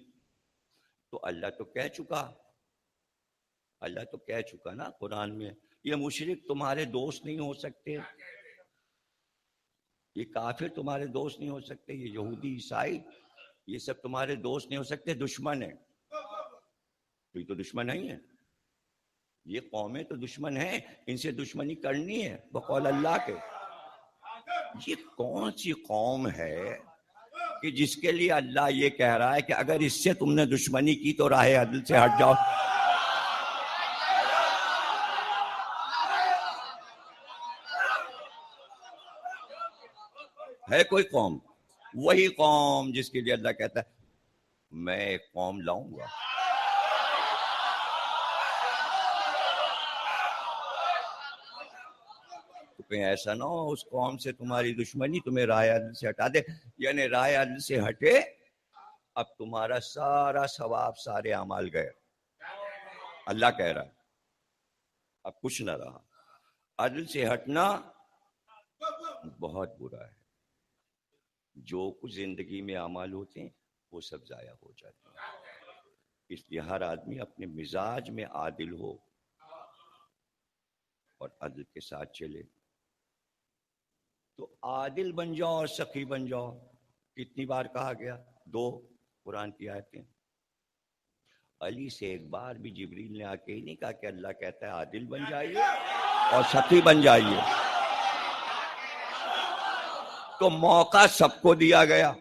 تو اللہ تو کہہ چکا نا قرآن میں، یہ مشرک تمہارے دوست نہیں ہو سکتے، یہ کافر تمہارے دوست نہیں ہو سکتے، یہ یہودی عیسائی یہ سب تمہارے دوست نہیں ہو سکتے، دشمن ہیں۔ یہ تو دشمن نہیں ہے، یہ قومیں تو دشمن ہیں، ان سے دشمنی کرنی ہے بقول اللہ کے۔ یہ کون سی قوم ہے کہ جس کے لیے اللہ یہ کہہ رہا ہے کہ اگر اس سے تم نے دشمنی کی تو راہ عدل سے ہٹ جاؤ؟ ہے کوئی قوم؟ وہی قوم جس کے لیے اللہ کہتا ہے میں ایک قوم لاؤں گا، تو کہیں ایسا نہ ہو اس قوم سے تمہاری دشمنی تمہیں راہ عدل سے ہٹا دے، یعنی راہ عدل سے ہٹے اب تمہارا سارا ثواب سارے اعمال گئے، اللہ کہہ رہا ہے اب کچھ نہ رہا۔ عدل سے ہٹنا بہت برا ہے، جو کچھ زندگی میں اعمال ہوتے ہیں وہ سب ضائع ہو جاتے ہیں۔ اس لیے ہر آدمی اپنے مزاج میں عادل ہو اور عدل کے ساتھ چلے، تو عادل بن جاؤ اور سخی بن جاؤ۔ کتنی بار کہا گیا؟ 2 قرآن کی آیتیں۔ علی سے ایک بار بھی جبریل نے آ کے ہی نہیں کہا کہ اللہ کہتا ہے عادل بن جائیے اور سخی بن جائیے، تو موقع سب کو دیا گیا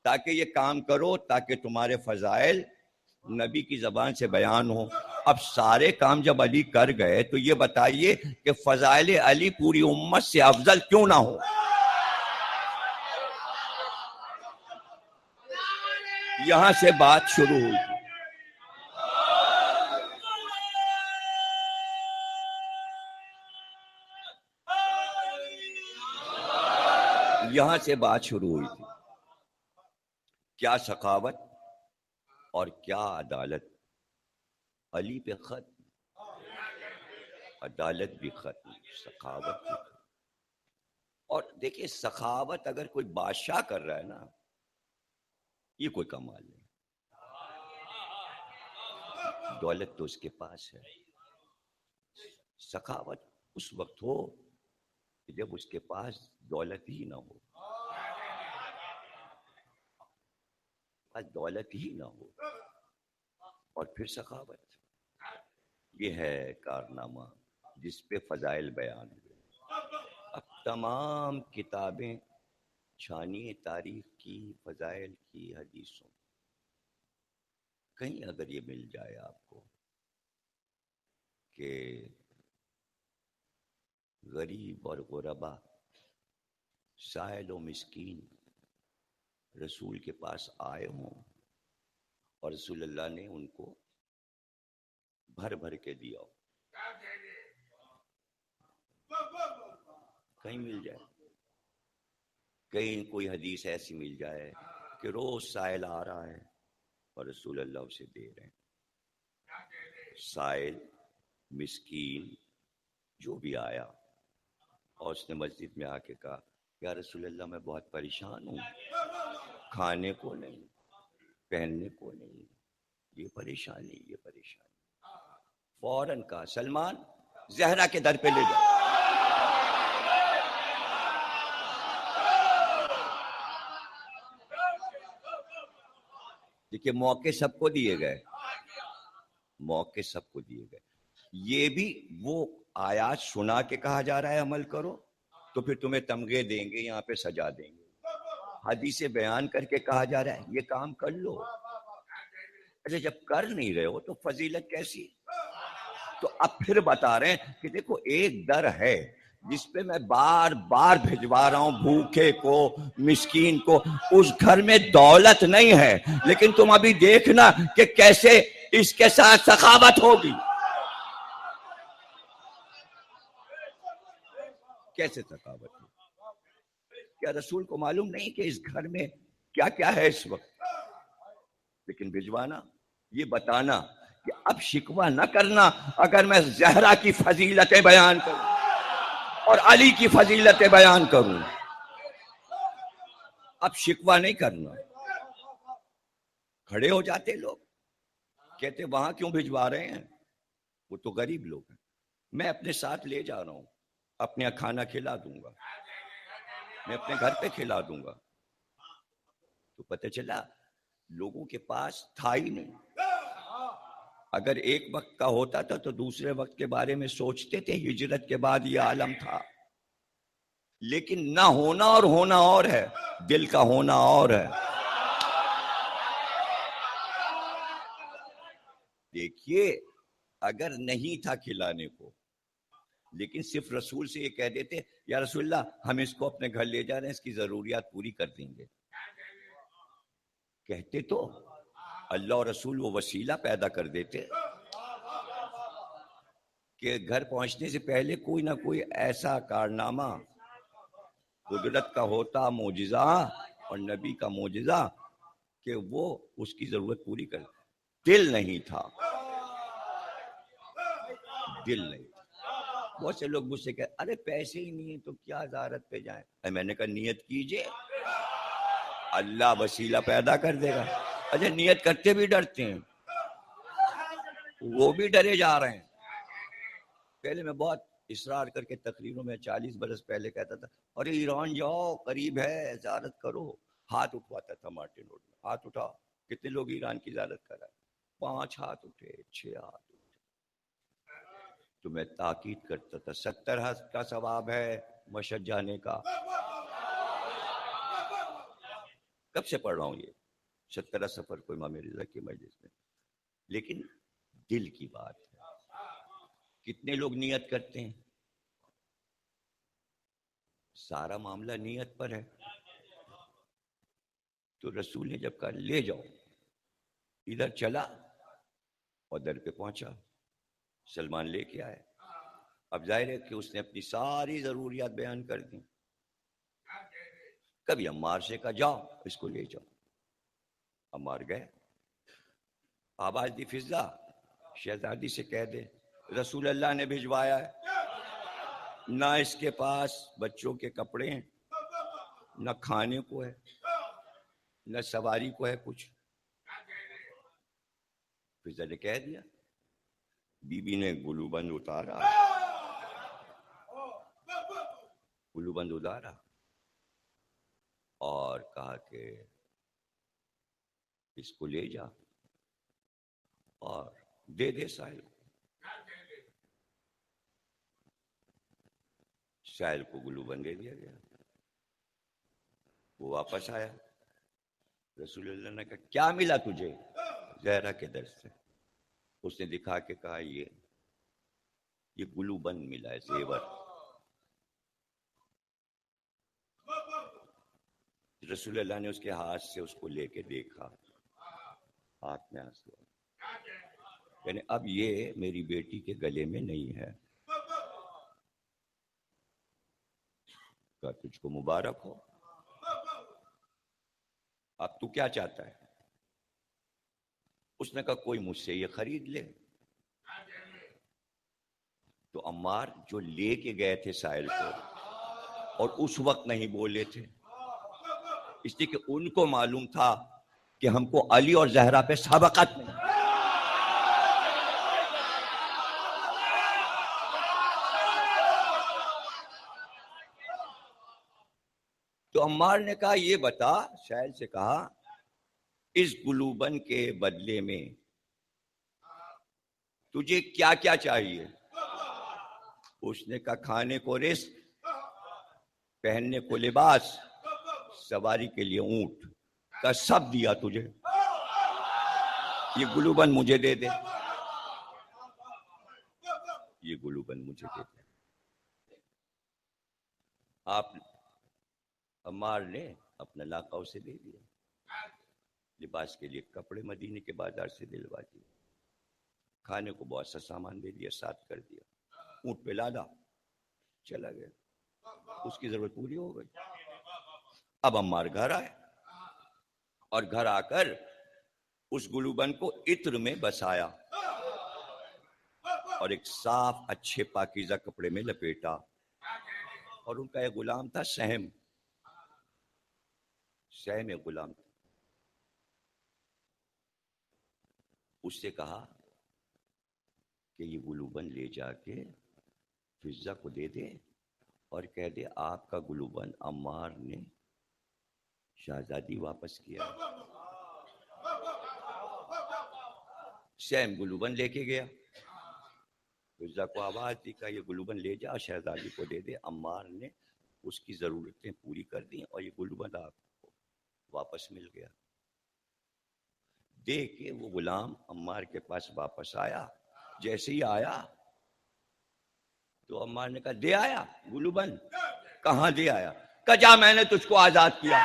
تاکہ یہ کام کرو، تاکہ تمہارے فضائل نبی کی زبان سے بیان ہو۔ اب سارے کام جب علی کر گئے تو یہ بتائیے کہ فضائل علی پوری امت سے افضل کیوں نہ ہو؟ یہاں سے بات شروع ہوئی، یہاں سے بات شروع ہوئی تھی۔ کیا سخاوت اور کیا عدالت، علی پہ ختم، عدالت بھی ختم، سخاوت بھی ختم۔ اور دیکھیے سخاوت اگر کوئی بادشاہ کر رہا ہے نا، یہ کوئی کمال نہیں، دولت تو اس کے پاس ہے۔ سخاوت اس وقت ہو کہ جب اس کے پاس دولت ہی نہ ہو، دولت ہی نہ ہو، اور پھر سخاوت۔ یہ ہے کارنامہ جس پہ فضائل بیان ہوئے۔ اب تمام کتابیں چھانیے تاریخ کی، فضائل کی، حدیثوں، کہیں اگر یہ مل جائے آپ کو کہ غریب اور غربا، سائل و مسکین رسول کے پاس آئے ہوں اور رسول اللہ نے ان کو بھر بھر کے دیا ہو، کہیں مل جائے؟ کہیں کوئی حدیث ایسی مل جائے کہ روز سائل آ رہا ہے اور رسول اللہ اسے دے رہے ہیں؟ سائل مسکین جو بھی آیا اور اس نے مسجد میں آ کے کہا یا رسول اللہ میں بہت پریشان ہوں، کھانے کو نہیں، پہننے کو نہیں، یہ پریشانی، یہ پریشانی، فوراً کہا سلمان زہرا کے در پہ لے جاؤ۔ دیکھیے موقع سب کو دیے گئے، موقع سب کو دیے گئے۔ یہ بھی وہ آیات سنا کے کہا جا رہا ہے عمل کرو تو پھر تمہیں تمغے دیں گے، یہاں پہ سجا دیں گے۔ حدیث بیان کر کے کہا جا رہا ہے یہ کام کر لو۔ اچھا جب کر نہیں رہے ہو تو فضیلت کیسی؟ تو اب پھر بتا رہے ہیں کہ دیکھو ایک در ہے جس پہ میں بار بار بھجوا رہا ہوں بھوکے کو، مسکین کو، اس گھر میں دولت نہیں ہے، لیکن تم ابھی دیکھنا کہ کیسے اس کے ساتھ سخاوت ہوگی، کیسے سخاوت ہوگی۔ کیا رسول کو معلوم نہیں کہ اس گھر میں کیا کیا ہے اس وقت؟ لیکن بھجوانا، یہ بتانا کہ اب شکوہ نہ کرنا اگر میں زہرا کی فضیلتیں بیان کروں اور علی کی فضیلتیں بیان کروں۔ اب شکوہ نہیں کرنا. کھڑے ہو جاتے لوگ, کہتے وہاں کیوں بھجوا رہے ہیں, وہ تو غریب لوگ ہیں, میں اپنے ساتھ لے جا رہا ہوں, اپنے یہاں کھانا کھلا دوں گا, میں اپنے گھر پہ کھلا دوں گا. تو پتہ چلا لوگوں کے پاس تھا ہی نہیں. اگر ایک وقت کا ہوتا تھا تو دوسرے وقت کے بارے میں سوچتے تھے, ہجرت کے بعد یہ عالم تھا. لیکن نہ ہونا اور ہونا اور ہے, دل کا ہونا اور ہے. دیکھیے اگر نہیں تھا کھلانے کو, لیکن صرف رسول سے یہ کہہ دیتے یا رسول اللہ ہم اس کو اپنے گھر لے جا رہے ہیں, اس کی ضروریات پوری کر دیں گے, کہتے تو اللہ اور رسول وہ وسیلہ پیدا کر دیتے کہ گھر پہنچنے سے پہلے کوئی نہ کوئی ایسا کارنامہ قدرت کا ہوتا, معجزہ اور نبی کا معجزہ, کہ وہ اس کی ضرورت پوری کر. دل نہیں تھا, دل نہیں تھا. بہت سے لوگ مجھ سے کہتے ارے پیسے ہی نہیں ہیں تو کیا زیارت پہ جائیں. میں نے کہا نیت کیجئے, اللہ وسیلہ پیدا کر دے گا. اچھا نیت کرتے بھی ڈرتے ہیں, وہ بھی ڈرے جا رہے ہیں. پہلے میں بہت اصرار کر کے تقریروں میں 40 برس پہلے کہتا تھا ارے ایران جاؤ, قریب ہے, زیارت کرو. ہاتھ اٹھواتا تھا مارٹن روڈ میں, ہاتھ اٹھا, کتنے لوگ ایران کی زیارت کرائے, 5 ہاتھ اٹھے, 6 ہاتھ اٹھے. تو میں تاکید کرتا تھا 70 ہاتھ کا ثواب ہے مشہد جانے کا. کب سے پڑھ رہا ہوں یہ 70 سفر کو امام رضا کی مجلس میں. لیکن دل کی بات ہے. کتنے لوگ نیت کرتے ہیں, سارا معاملہ نیت پر ہے. تو رسول نے جب کہا لے جاؤ, ادھر چلا اور در پہ پہنچا, سلمان لے کے آئے. اب ظاہر ہے کہ اس نے اپنی ساری ضروریات بیان کر دی. کبھی عمار سے کہا جاؤ اس کو لے جاؤ, عمار گئے. آواز دی فضا, شہزادی سے کہہ دے رسول اللہ نے بھجوایا ہے, نہ اس کے پاس بچوں کے کپڑے ہیں, نہ کھانے کو ہے, نہ سواری کو ہے کچھ. فضا نے کہہ دیا. بی بی نے گلو بند اتارا, گلو بند اتارا اور کہا کہ اس کو لے جا اور دے دے ساحل کو. ساحل کو گلو بند دے دیا گیا. وہ واپس آیا, رسول اللہ نے کہا کیا ملا تجھے, زہرا کے درس سے. اس نے دکھا کے کہا یہ گلو بند ملا ہے, زیور. رسول اللہ نے اس کے ہاتھ سے اس کو لے کے دیکھا, ہاتھ میں آنسو, یعنی اب یہ میری بیٹی کے گلے میں نہیں ہے. کہا تجھ کو مبارک ہو, اب تو کیا چاہتا ہے. اس نے کہا کوئی مجھ سے یہ خرید لے. تو عمار جو لے کے گئے تھے ساحل کو اور اس وقت نہیں بولے تھے, اس لیے کہ ان کو معلوم تھا کہ ہم کو علی اور زہرا پہ سبقت نہیں. تو عمار نے کہا یہ بتا, ساحل سے کہا اس گلوبن کے بدلے میں تجھے کیا کیا چاہیے. اس نے کہا کھانے کو رزق, پہننے کو لباس, سواری کے لیے اونٹ. کا سب دیا تجھے, یہ گلوبن مجھے دے دے, یہ گلوبن مجھے دے دے. آپ عمار نے اپنا لاقہ اسے دے دیا, لباس کے لیے کپڑے مدینے کے بازار سے دلوا دیے, کھانے کو بہت سا سامان دے دیا, ساتھ کر دیا, اونٹ پہ لادا, چلا گیا. اس کی ضرورت پوری ہو گئی. اب عمار گھر آئے اور گھر آ کر اس گلوبن کو عطر میں بسایا اور ایک صاف اچھے پاکیزہ کپڑے میں لپیٹا. اور ان کا ایک غلام تھا سہم, سہ میں غلام تھا. اس سے کہا کہ یہ گلوبند لے جا کے فضہ کو دے دے اور کہہ دے آپ کا گلوبند عمار نے شہزادی واپس کیا. سیم گلوبند لے کے گیا. فضہ کو آواز دی کہ یہ گلوبند لے جا شہزادی کو دے دے, عمار نے اس کی ضرورتیں پوری کر دیں اور یہ گلوبند آپ کو واپس مل گیا. دے کے وہ غلام عمار کے پاس واپس آیا. جیسے ہی آیا تو عمار نے کہا دے آیا گلوبند؟ کہاں دے آیا؟ کہا جا میں نے تجھ کو آزاد کیا.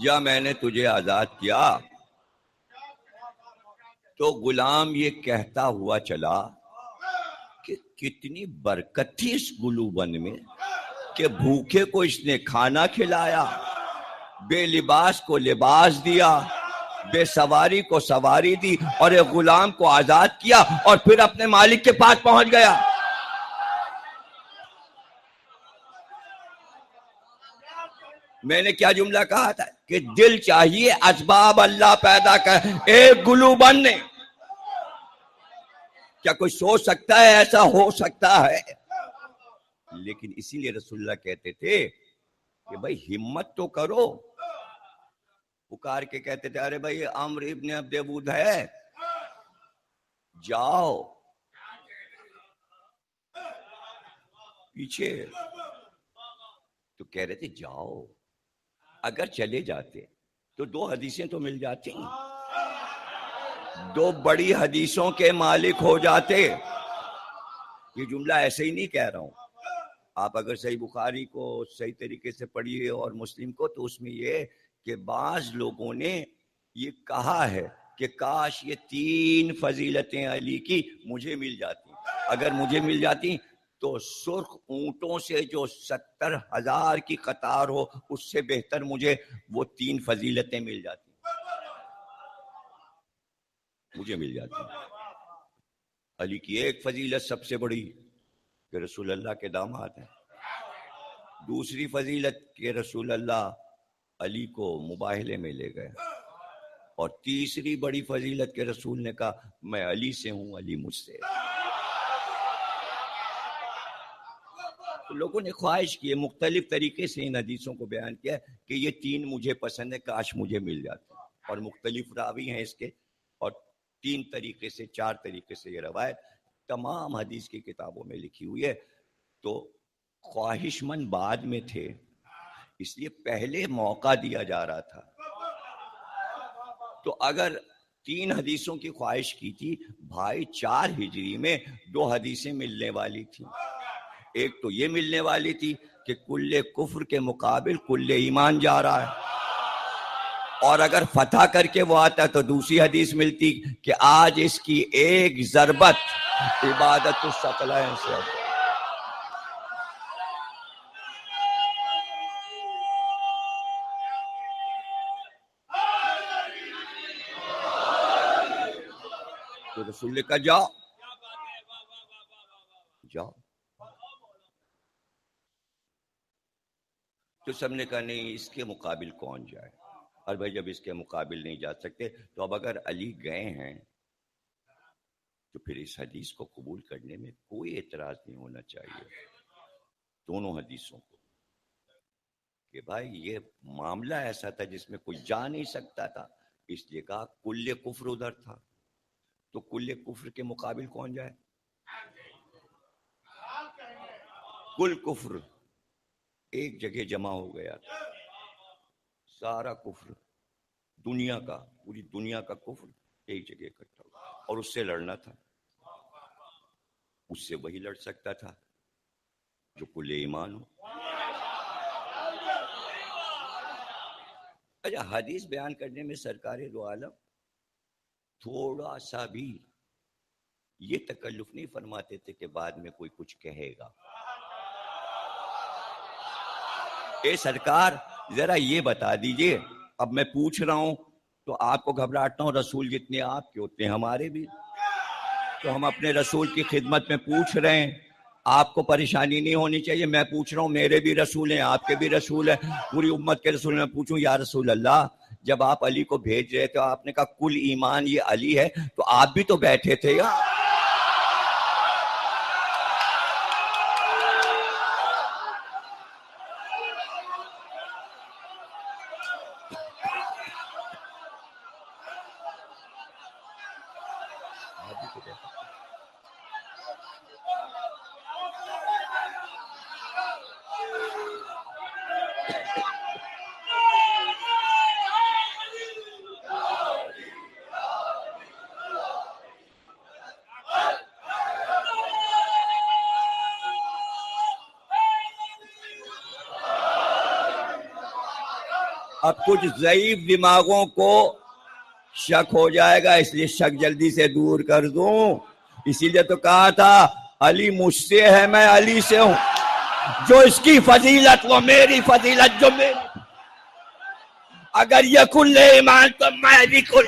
جا میں نے تجھے آزاد کیا. تو غلام یہ کہتا ہوا چلا کہ کتنی برکت تھی اس گلوبند میں کہ بھوکے کو اس نے کھانا کھلایا, بے لباس کو لباس دیا, بے سواری کو سواری دی, اور ایک غلام کو آزاد کیا اور پھر اپنے مالک کے پاس پہنچ گیا. میں نے کیا جملہ کہا تھا کہ دل چاہیے اسباب اللہ پیدا کر. ایک گلوبند نے, کیا کوئی سوچ سکتا ہے ایسا ہو سکتا ہے؟ لیکن اسی لیے رسول اللہ کہتے تھے کہ بھائی ہمت تو کرو. پکار کے کہتے تھے ارے بھائی عمرو ابن عبد ود ہے, جاؤ پیچھے. تو کہہ رہے تھے جاؤ. اگر چلے جاتے تو 2 حدیثیں تو مل جاتی, 2 بڑی حدیثوں کے مالک ہو جاتے. یہ جملہ ایسے ہی نہیں کہہ رہا ہوں. آپ اگر صحیح بخاری کو صحیح طریقے سے پڑھیے اور مسلم کو, تو اس میں یہ کہ بعض لوگوں نے یہ کہا ہے کہ کاش یہ 3 فضیلتیں علی کی مجھے مل جاتی. اگر مجھے مل جاتی تو سرخ اونٹوں سے جو 70,000 کی قطار ہو اس سے بہتر مجھے وہ 3 فضیلتیں مل جاتی, مجھے مل جاتی. علی کی ایک فضیلت سب سے بڑی کہ رسول اللہ کے داماد ہیں. دوسری فضیلت کہ رسول اللہ علی کو مباہلے میں لے گئے. اور تیسری بڑی فضیلت کہ رسول نے کہا میں علی سے ہوں, علی مجھ سے. تو لوگوں نے خواہش کی ہے, مختلف طریقے سے ان حدیثوں کو بیان کیا کہ یہ 3 مجھے پسند ہے, کاش مجھے مل جاتے. اور مختلف راوی ہیں اس کے, اور 3 طریقے سے 4 طریقے سے یہ روایت تمام حدیث کی کتابوں میں لکھی ہوئی ہے. تو خواہش مند بعد میں تھے, اس لیے پہلے موقع دیا جا رہا تھا. تو اگر 3 حدیثوں کی خواہش کی تھی بھائی, 4 ہجری میں 2 حدیثیں ملنے والی تھیں. ایک تو یہ ملنے والی تھی کہ کل کفر کے مقابل کل ایمان جا رہا ہے, اور اگر فتح کر کے وہ آتا تو دوسری حدیث ملتی کہ آج اس کی ایک ضربت عبادت الثقلین سے. تو رسول نے کہا جاؤ جاؤ. تو سب نے کہا نہیں, اس کے مقابل کون جائے. اور بھائی جب اس کے مقابل نہیں جا سکتے تو اب اگر علی گئے ہیں تو پھر اس حدیث کو قبول کرنے میں کوئی اعتراض نہیں ہونا چاہیے دونوں حدیثوں کو, کہ بھائی یہ معاملہ ایسا تھا جس میں کوئی جا نہیں سکتا تھا. اس لیے کہا کل کفر ادھر تھا, تو کل کفر کے مقابل کون جائے. کل کفر ایک جگہ جمع ہو گیا تھا, سارا کفر دنیا کا, پوری دنیا کا کفر ایک جگہ اکٹھا ہوا, اور اس سے لڑنا تھا. اس سے وہی لڑ سکتا تھا جو کل ایمان ہو. اچھا, حدیث بیان کرنے میں سرکار دو عالم تھوڑا سا بھی یہ تکلف نہیں فرماتے تھے کہ بعد میں کوئی کچھ کہے گا. اے سرکار ذرا یہ بتا دیجئے، اب میں پوچھ رہا ہوں تو آپ کو گھبراہٹ نہ ہو، رسول جتنے آپ کے ہوتے ہیں ہمارے بھی، تو ہم اپنے رسول کی خدمت میں پوچھ رہے ہیں، آپ کو پریشانی نہیں ہونی چاہیے. میں پوچھ رہا ہوں، میرے بھی رسول ہیں، آپ کے بھی رسول ہیں، پوری امت کے رسول. میں پوچھوں یا رسول اللہ، جب آپ علی کو بھیج رہے تھے آپ نے کہا کل ایمان یہ علی ہے، تو آپ بھی تو بیٹھے تھے یا اب کچھ ضعیف دماغوں کو شک ہو جائے گا، اس لیے شک جلدی سے دور کر دوں. اسی لیے تو کہا تھا علی مجھ سے ہے، میں علی سے ہوں. جو اس کی فضیلت وہ میری فضیلت، جو میری اگر یہ کل ایمان تو میں بھی کل.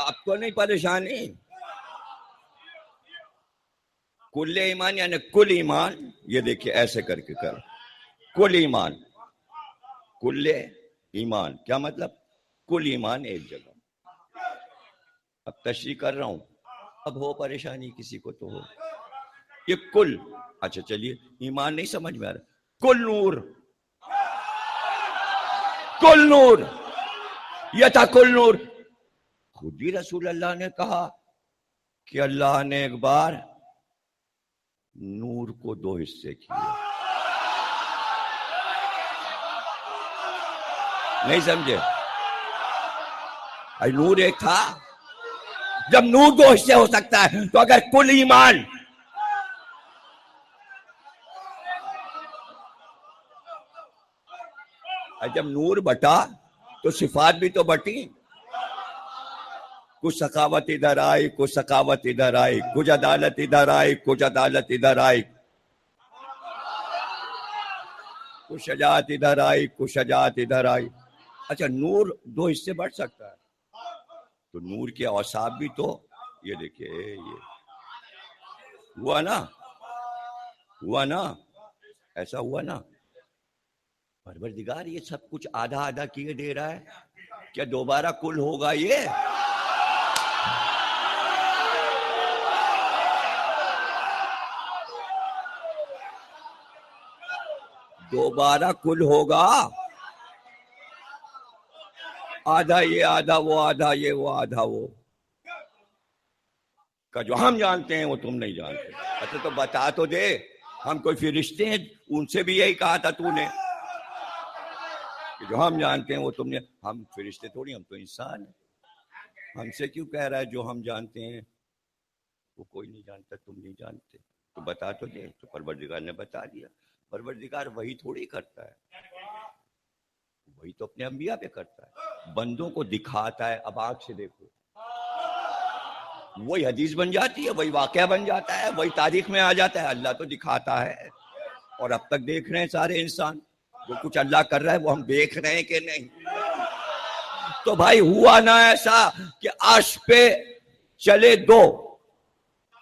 آپ کو نہیں پریشانی؟ کل ایمان یعنی کل ایمان، یہ دیکھیے ایسے کر کے کر، کل ایمان، کل ایمان کیا مطلب؟ کل ایمان ایک جگہ. اب تشریح کر رہا ہوں، اب ہو پریشانی کسی کو تو ہو. یہ کل، اچھا چلیے ایمان نہیں سمجھ میں آ رہا، کل نور، کل نور، یہ تھا کل نور. خود ہی رسول اللہ نے کہا کہ اللہ نے ایک بار نور کو دو حصے کیے. نہیں سمجھے؟ نور ایک تھا، جب نور دو حصے ہو سکتا ہے تو اگر کل ایمان جب نور بٹا تو صفات بھی تو بٹی. کچھ سخاوت ادھر آئی، کچھ سخاوت ادھر آئی، کچھ عدالت ادھر آئی، کچھ عدالت ادھر آئی، کچھ شجاعت ادھر آئی، کچھ شجاعت ادھر آئی. اچھا نور دو حصے بٹ سکتا ہے تو نور کے اوصاف بھی تو، یہ دیکھیے یہ ہوا نا، ہوا نا، ایسا ہوا نا. پروردگار یہ سب کچھ آدھا آدھا کیے دے رہا ہے، کیا دوبارہ کل ہوگا یہ؟ دوبارہ کل ہوگا؟ آدھا یہ آدھا وہ، آدھا یہ وہ آدھا وہ کا جو ہم جانتے ہیں وہ تم نہیں جانتے. اچھا تو بتا تو دے، ہم کوئی فرشتے ہیں؟ ان سے بھی یہی کہا تھا تو نے کہ جو ہم جانتے ہیں وہ تم نے. ہم فرشتے تھوڑی، ہم تو انسان ہیں. ہم سے کیوں کہہ رہا ہے جو ہم جانتے ہیں وہ کوئی نہیں جانتا، تم نہیں جانتے؟ تو بتا تو دے. تو پروردگار نے بتا دیا. پروردگار وہی تھوڑی کرتا ہے، وہی تو اپنے انبیاء پہ کرتا ہے، بندوں کو دکھاتا ہے. اب آنکھ سے دیکھو، وہی حدیث بن جاتی ہے، وہی واقعہ بن جاتا ہے، وہی تاریخ میں آ جاتا ہے. اللہ تو دکھاتا ہے، اور اب تک دیکھ رہے ہیں سارے انسان، جو کچھ اللہ کر رہا ہے وہ ہم دیکھ رہے ہیں کہ نہیں. تو بھائی ہوا نا ایسا کہ عرش پہ چلے دو،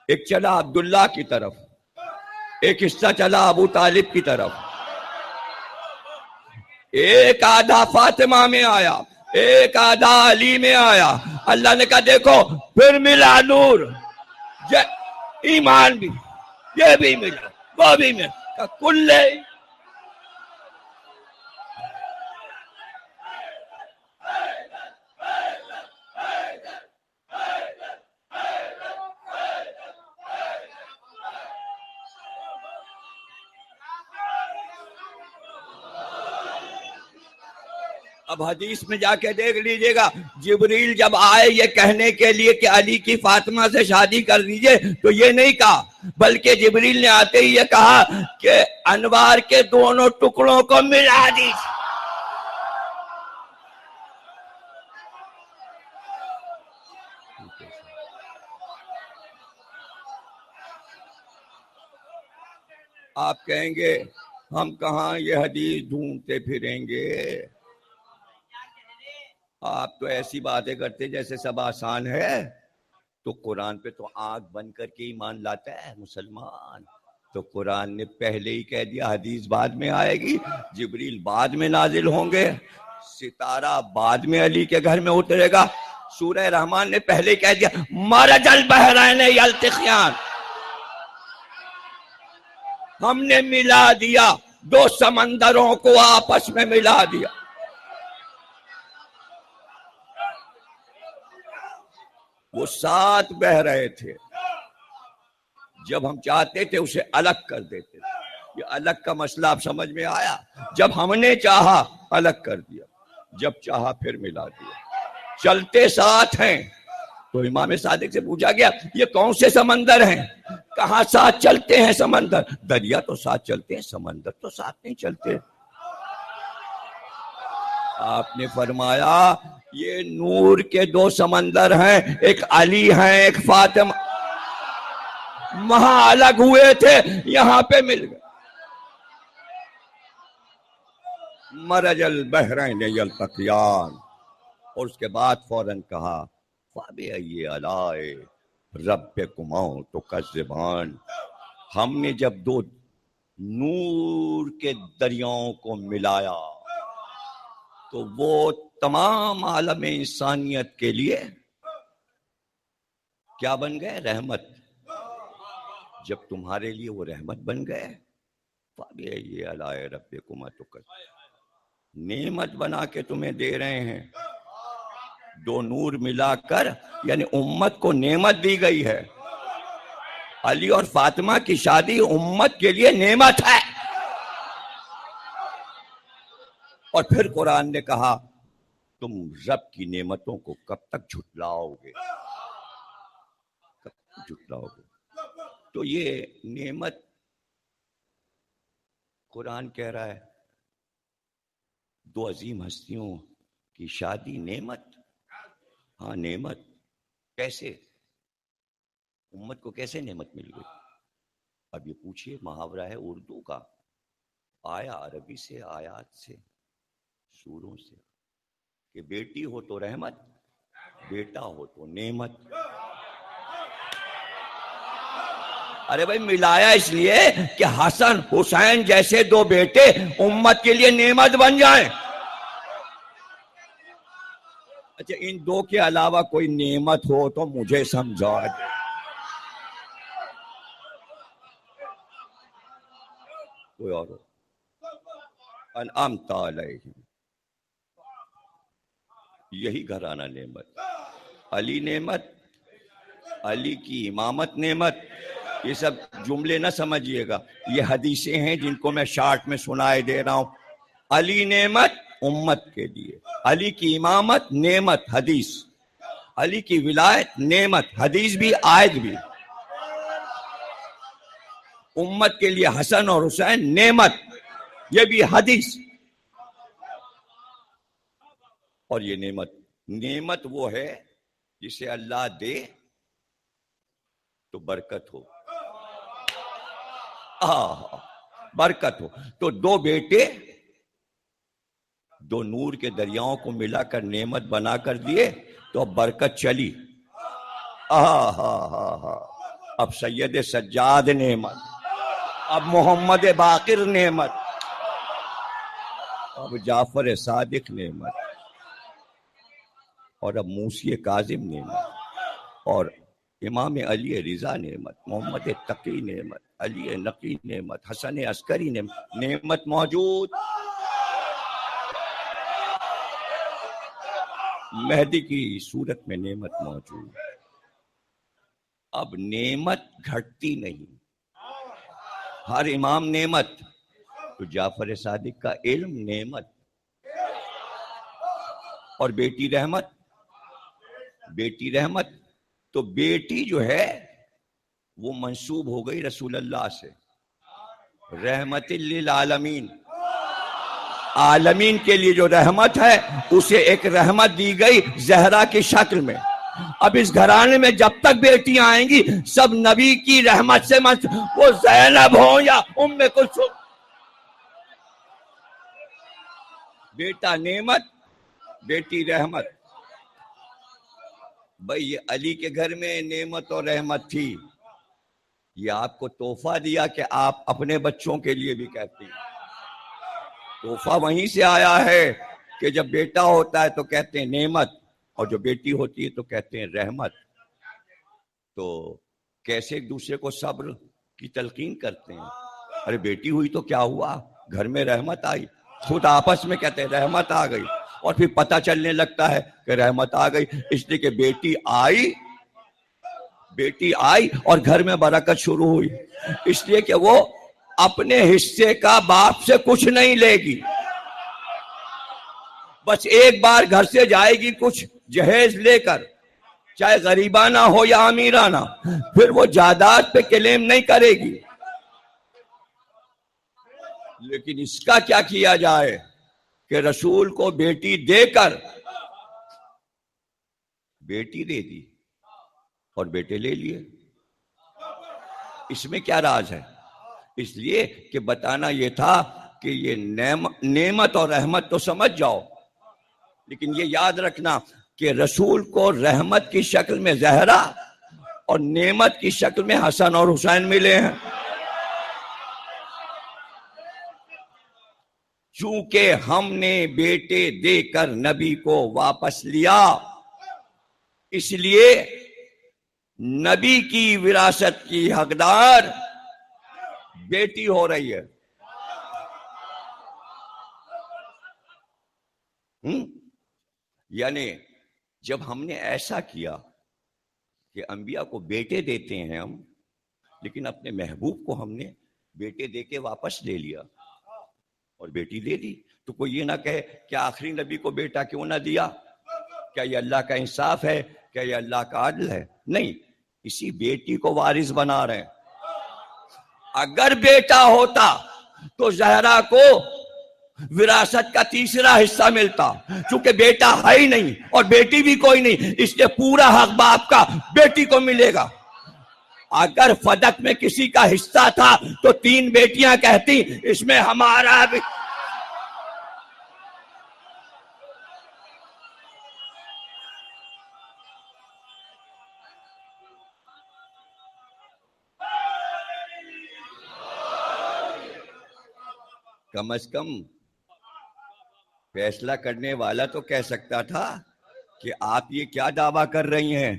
ایک چلا عبداللہ کی طرف، ایک حصہ چلا ابو طالب کی طرف، ایک آدھا فاطمہ میں آیا، ایک آدھا علی میں آیا. اللہ نے کہا دیکھو پھر ملا نور، ایمان بھی، یہ بھی ملا، وہ بھی ملا، کل اب حدیث میں جا کے دیکھ لیجئے گا، جبریل جب آئے یہ کہنے کے لیے کہ علی کی فاطمہ سے شادی کر دیجئے تو یہ نہیں کہا، بلکہ جبریل نے آتے ہی یہ کہا کہ انوار کے دونوں ٹکڑوں کو ملا دیجئے۔ آپ کہیں گے ہم کہاں یہ حدیث ڈھونڈتے پھریں گے، آپ تو ایسی باتیں کرتے جیسے سب آسان ہے۔ تو قرآن پہ تو آنکھ بند کر کے ایمان لاتا ہے مسلمان، تو قرآن نے پہلے ہی کہہ دیا حدیث بعد میں آئے گی، جبریل بعد میں نازل ہوں گے، ستارہ بعد میں علی کے گھر میں اترے گا۔ سورہ رحمان نے پہلے کہہ دیا مرج البحرین یلتقیان، ہم نے ملا دیا دو سمندروں کو، آپس میں ملا دیا۔ وہ ساتھ بہ رہے تھے، جب ہم چاہتے تھے اسے الگ کر دیتے تھے۔ یہ الگ کا مسئلہ اب سمجھ میں آیا، جب ہم نے چاہا الگ کر دیا، جب چاہا پھر ملا دیا، چلتے ساتھ ہیں۔ تو امام صادق سے پوچھا گیا یہ کون سے سمندر ہیں؟ کہاں ساتھ چلتے ہیں سمندر؟ دریا تو ساتھ چلتے ہیں، سمندر تو ساتھ نہیں چلتے۔ آپ نے فرمایا یہ نور کے دو سمندر ہیں، ایک علی ہیں ایک فاطمہ، وہاں الگ ہوئے تھے یہاں پہ مل گئے۔ مرج البحرین یلتقیان، اور اس کے بعد فوراً کہا فَبِأَيِّ آلَاءِ رَبِّكُمَا تُكَذِّبَانِ، ہم نے جب دو نور کے دریاؤں کو ملایا تو وہ تمام عالم انسانیت کے لیے کیا بن گئے؟ رحمت۔ جب تمہارے لیے وہ رحمت بن گئے، فَبِأَيِّ آلَاءِ رَبِّكُمَا تُكَذِّبَانِ، نعمت بنا کے تمہیں دے رہے ہیں۔ دو نور ملا کر یعنی امت کو نعمت دی گئی ہے۔ علی اور فاطمہ کی شادی امت کے لیے نعمت ہے۔ اور پھر قرآن نے کہا تم رب کی نعمتوں کو کب تک جھٹلاؤ گے، کب تک جھٹلاؤ گے؟ تو یہ نعمت قرآن کہہ رہا ہے دو عظیم ہستیوں کی شادی نعمت۔ ہاں نعمت کیسے؟ امت کو کیسے نعمت مل گئی؟ اب یہ پوچھئے، محاورہ ہے اردو کا، آیا عربی سے، آیات سے، سوروں سے، کہ بیٹی ہو تو رحمت، بیٹا ہو تو نعمت۔ ارے بھائی ملایا اس لیے کہ حسن حسین جیسے دو بیٹے امت کے لیے نعمت بن جائیں۔ اچھا ان دو کے علاوہ کوئی نعمت ہو تو مجھے سمجھا دے۔ کوئی اور ہو؟ انعمت علیہم، یہی گھرانہ نعمت، علی نعمت، علی کی امامت نعمت۔ یہ سب جملے نہ سمجھیے گا، یہ حدیثیں ہیں جن کو میں شارٹ میں سنائے دے رہا ہوں۔ علی نعمت امت کے لیے، علی کی امامت نعمت حدیث، علی کی ولایت نعمت حدیث بھی آیت بھی، امت کے لیے حسن اور حسین نعمت یہ بھی حدیث۔ اور یہ نعمت وہ ہے جسے اللہ دے تو برکت ہو، برکت ہو۔ تو دو بیٹے دو نور کے دریاؤں کو ملا کر نعمت بنا کر دیے تو اب برکت چلی۔ اب سید سجاد نعمت، اب محمد باقر نعمت، اب جعفر صادق نعمت، اور اب موسی کاظم نعمت، اور امام علی رضا نعمت، محمد تقی نعمت، علی نقی نعمت، حسن عسکری نعمت، نعمت موجود۔ مہدی کی صورت میں نعمت موجود۔ اب نعمت گھٹتی نہیں، ہر امام نعمت، تو جعفر صادق کا علم نعمت، اور بیٹی رحمت. بیٹی رحمت تو بیٹی جو ہے وہ منسوب ہو گئی رسول اللہ سے. رحمت للعالمین، عالمین کے لیے جو رحمت ہے اسے ایک رحمت دی گئی زہرا کی شکل میں. اب اس گھرانے میں جب تک بیٹیاں آئیں گی سب نبی کی رحمت سے وہ زینب ہوں یا ام کلثوم. بیٹا نعمت، بیٹی رحمت. بھئی یہ علی کے گھر میں نعمت اور رحمت تھی، یہ آپ کو تحفہ دیا کہ آپ اپنے بچوں کے لیے بھی کہتے ہیں. تحفہ وہیں سے آیا ہے کہ جب بیٹا ہوتا ہے تو کہتے ہیں نعمت، اور جو بیٹی ہوتی ہے تو کہتے ہیں رحمت. تو کیسے ایک دوسرے کو صبر کی تلقین کرتے ہیں. ارے بیٹی ہوئی تو کیا ہوا، گھر میں رحمت آئی. خود آپس میں کہتے ہیں رحمت آ گئی، اور پھر پتہ چلنے لگتا ہے کہ رحمت آ گئی اس لیے کہ بیٹی آئی اور گھر میں برکت شروع ہوئی. اس لیے کہ وہ اپنے حصے کا باپ سے کچھ نہیں لے گی، بس ایک بار گھر سے جائے گی کچھ جہیز لے کر، چاہے غریبانہ ہو یا امیرانہ، پھر وہ جائیداد پہ کلیم نہیں کرے گی. لیکن اس کا کیا کیا جائے کہ رسول کو بیٹی دے کر بیٹی دے دی اور بیٹے لے لیے. اس میں کیا راز ہے؟ اس لیے کہ بتانا یہ تھا کہ یہ نعمت اور رحمت تو سمجھ جاؤ، لیکن یہ یاد رکھنا کہ رسول کو رحمت کی شکل میں زہرا اور نعمت کی شکل میں حسن اور حسین ملے ہیں. چونکہ ہم نے بیٹے دے کر نبی کو واپس لیا، اس لیے نبی کی وراثت کی حقدار بیٹی ہو رہی ہے. یعنی جب ہم نے ایسا کیا کہ انبیاء کو بیٹے دیتے ہیں ہم، لیکن اپنے محبوب کو ہم نے بیٹے دے کے واپس لے لیا اور بیٹی دے دی، تو کوئی یہ نہ کہے کہ آخری نبی کو بیٹا کیوں نہ دیا، کیا یہ اللہ کا انصاف ہے، کیا یہ اللہ کا عدل ہے؟ نہیں، اسی بیٹی کو وارث بنا رہے ہیں. اگر بیٹا ہوتا تو زہرا کو وراثت کا تیسرا حصہ ملتا، چونکہ بیٹا ہے ہی نہیں اور بیٹی بھی کوئی نہیں، اس لیے پورا حق باپ کا بیٹی کو ملے گا. اگر فدق میں کسی کا حصہ تھا تو 3 بیٹیاں کہتی اس میں ہمارا بھی. کم از کم فیصلہ کرنے والا تو کہہ سکتا تھا کہ آپ یہ کیا دعویٰ کر رہی ہیں،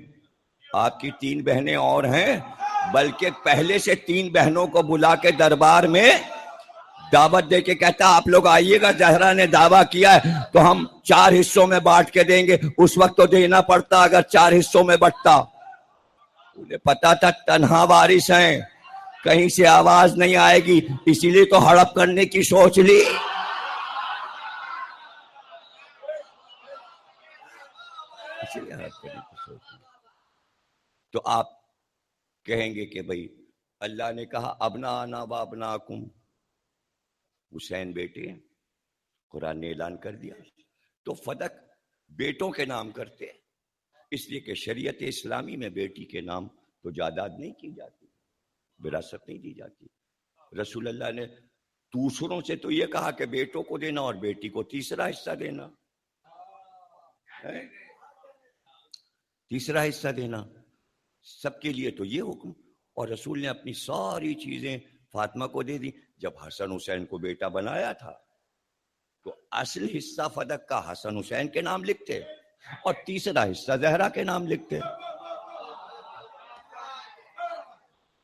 آپ کی 3 بہنیں اور ہیں، بلکہ پہلے سے 3 بہنوں کو بلا کے دربار میں دعوت دے کے کہتا آپ لوگ آئیے گا، زہرا نے دعویٰ کیا ہے تو ہم 4 حصوں میں بانٹ کے دیں گے. اس وقت تو دینا پڑتا اگر 4 حصوں میں بٹتا. انہیں پتا تھا تنہا وارث ہیں، کہیں سے آواز نہیں آئے گی، اسی لیے تو ہڑپ کرنے کی سوچ لی. تو آپ کہیں گے کہ بھئی اللہ نے کہا ابنانا و ابناکم، حسین بیٹے ہیں، قرآن نے اعلان کر دیا. تو فدق بیٹوں کے نام کرتے، اس لیے کہ شریعت اسلامی میں بیٹی کے نام تو جائیداد نہیں کی جاتی، وراثت نہیں دی جاتی. رسول اللہ نے دوسروں سے تو یہ کہا کہ بیٹوں کو دینا اور بیٹی کو تیسرا حصہ دینا، تیسرا حصہ دینا سب کے لیے تو یہ حکم. اور رسول نے اپنی ساری چیزیں فاطمہ کو دے دی. جب حسن حسین کو بیٹا بنایا تھا تو اصل حصہ فدق کا حسن حسین کے نام لکھتے اور تیسرا حصہ زہرا کے نام لکھتے.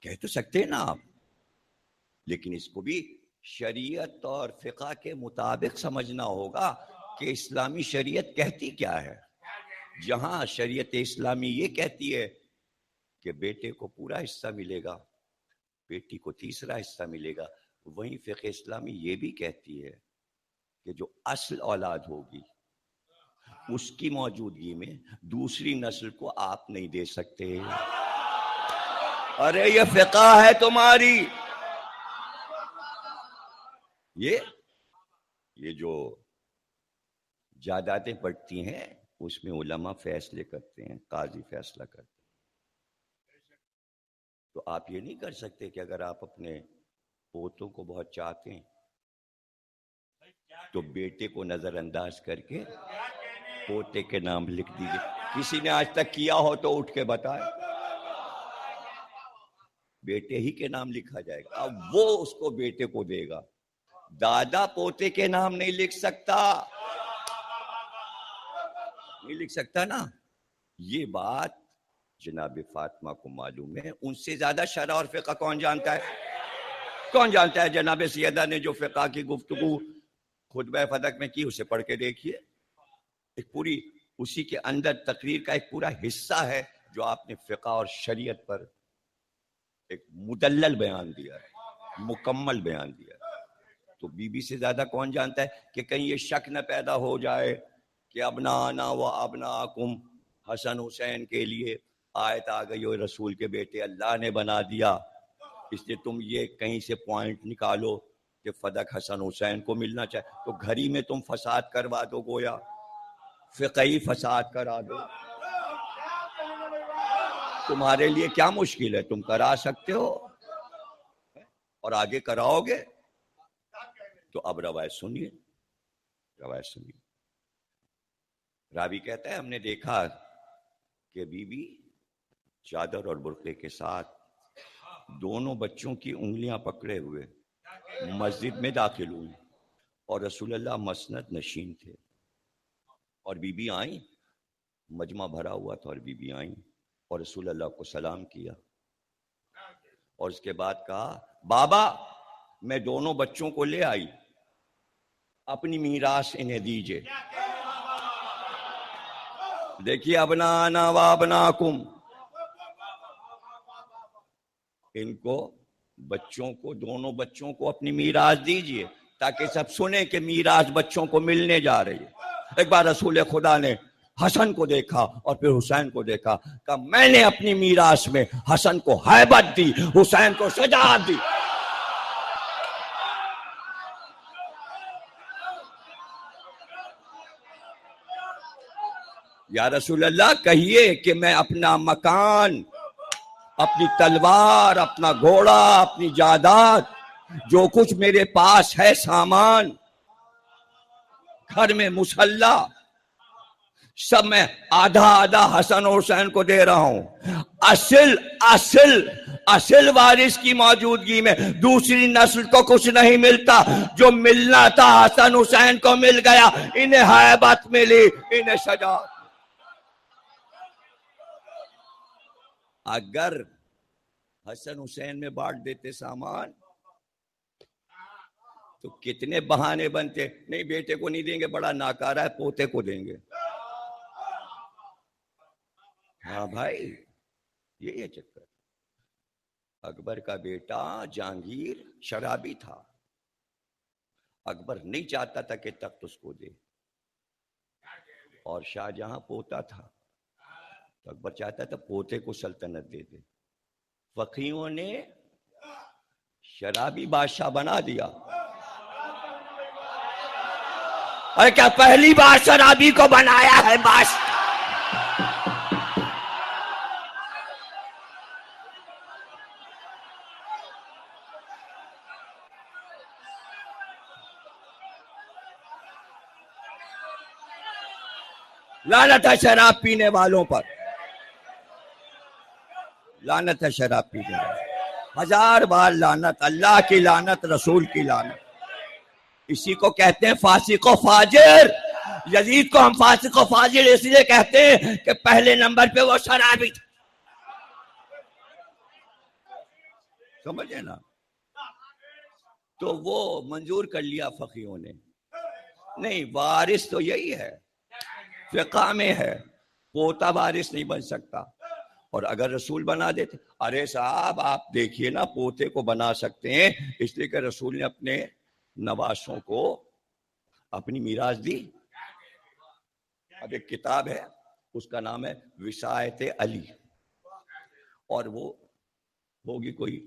کہہ تو سکتے نا آپ، لیکن اس کو بھی شریعت اور فقہ کے مطابق سمجھنا ہوگا کہ اسلامی شریعت کہتی کیا ہے. جہاں شریعت اسلامی یہ کہتی ہے کہ بیٹے کو پورا حصہ ملے گا، بیٹی کو تیسرا حصہ ملے گا، وہیں فقہ اسلامی یہ بھی کہتی ہے کہ جو اصل اولاد ہوگی اس کی موجودگی میں دوسری نسل کو آپ نہیں دے سکتے. ارے یہ فقہ ہے تمہاری. یہ جو جائیدادیں بڑھتی ہیں اس میں علماء فیصلے کرتے ہیں، قاضی فیصلہ کرتے ہیں. تو آپ یہ نہیں کر سکتے کہ اگر آپ اپنے پوتوں کو بہت چاہتے ہیں تو بیٹے کو نظر انداز کر کے پوتے کے نام لکھ دیجئے. کسی نے آج تک کیا ہو تو اٹھ کے بتائے. بیٹے ہی کے نام لکھا جائے گا، اب وہ اس کو بیٹے کو دے گا. دادا پوتے کے نام نہیں لکھ سکتا، نہیں لکھ سکتا نا. یہ بات جناب فاطمہ کو معلوم ہے. ان سے زیادہ شرع اور فقہ کون جانتا ہے؟ کون جانتا ہے؟ جناب سیدہ نے جو فقہ کی گفتگو خطبہ فدق میں کی اسے پڑھ کے دیکھیے. ایک پوری اسی کے اندر تقریر کا ایک پورا حصہ ہے جو آپ نے فقہ اور شریعت پر ایک مدلل بیان دیا ہے، مکمل بیان دیا ہے. تو بی بی سے زیادہ کون جانتا ہے کہ کہیں یہ شک نہ پیدا ہو جائے کہ ابنانا و ابناکم، حسن حسین کے لیے آیت آ گئی اور رسول کے بیٹے اللہ نے بنا دیا، اس لیے تم یہ کہیں سے پوائنٹ نکالو کہ فدق حسن حسین کو ملنا چاہے تو گھری میں تم فساد کروا دو، گویا فقہی فساد کرا دو. تمہارے لیے کیا مشکل ہے؟ تم کرا سکتے ہو اور آگے کراؤ گے. تو اب روایت سنیے، روایت سنیے. راوی کہتا ہے ہم نے دیکھا کہ بی بی چادر اور برقعے کے ساتھ دونوں بچوں کی انگلیاں پکڑے ہوئے مسجد میں داخل ہوئی اور رسول اللہ مسند نشین تھے. اور بی بی آئیں، مجمع بھرا ہوا تھا اور بی بی آئیں اور رسول اللہ کو سلام کیا اور اس کے بعد کہا بابا میں دونوں بچوں کو لے آئی، اپنی میراث انہیں دیجئے. دیکھیے ابنانا و ابناکم، ان کو بچوں کو، دونوں بچوں کو اپنی میراث دیجئے تاکہ سب سنیں کہ میراث بچوں کو ملنے جا رہی ہے. ایک بار رسول خدا نے حسن کو دیکھا اور پھر حسین کو دیکھا، کہا میں نے اپنی میراث میں حسن کو ہیبت دی، حسین کو شجاعت دی. یا رسول اللہ کہیے کہ میں اپنا مکان، اپنی تلوار، اپنا گھوڑا، اپنی جائیداد، جو کچھ میرے پاس ہے سامان، گھر میں مسلح، سب میں آدھا آدھا حسن اور حسین کو دے رہا ہوں. اصل وارث کی موجودگی میں دوسری نسل کو کچھ نہیں ملتا. جو ملنا تھا حسن حسین کو مل گیا، انہیں ہیبت ملی، انہیں شجاعت. اگر حسن حسین میں بانٹ دیتے سامان تو کتنے بہانے بنتے، نہیں بیٹے کو نہیں دیں گے، بڑا ناکارہ ہے، پوتے کو دیں گے. ہاں بھائی یہ چکر. اکبر کا بیٹا جہانگیر شرابی تھا، اکبر نہیں چاہتا تھا کہ تخت اس کو دے، اور شاہجہاں پوتا تھا تو اکبر چاہتا تھا پوتے کو سلطنت دے دے. فقیہوں نے شرابی بادشاہ بنا دیا. اور کیا پہلی بار شرابی کو بنایا ہے بادشاہ؟ لعنت ہے شراب پینے والوں پر، لعنت ہے شراب پینے والوں. 1000 بار لعنت، اللہ کی لعنت، رسول کی لعنت. اسی کو کہتے ہیں فاسق و فاجر. یزید کو ہم فاسق و فاجر اس لیے کہتے ہیں کہ پہلے نمبر پہ وہ شرابی تھا. سمجھے نا؟ تو وہ منظور کر لیا فقیہوں نے. نہیں، وارث تو یہی ہے، فقہ میں ہے، پوتا وارث نہیں بن سکتا. اور اگر رسول بنا دیتے، ارے صاحب آپ دیکھیے نا، پوتے کو بنا سکتے ہیں اس لیے کہ رسول نے اپنے نواسوں کو اپنی میراث دی. اب ایک کتاب ہے اس کا نام ہے وصایت علی، اور وہ ہوگی کوئی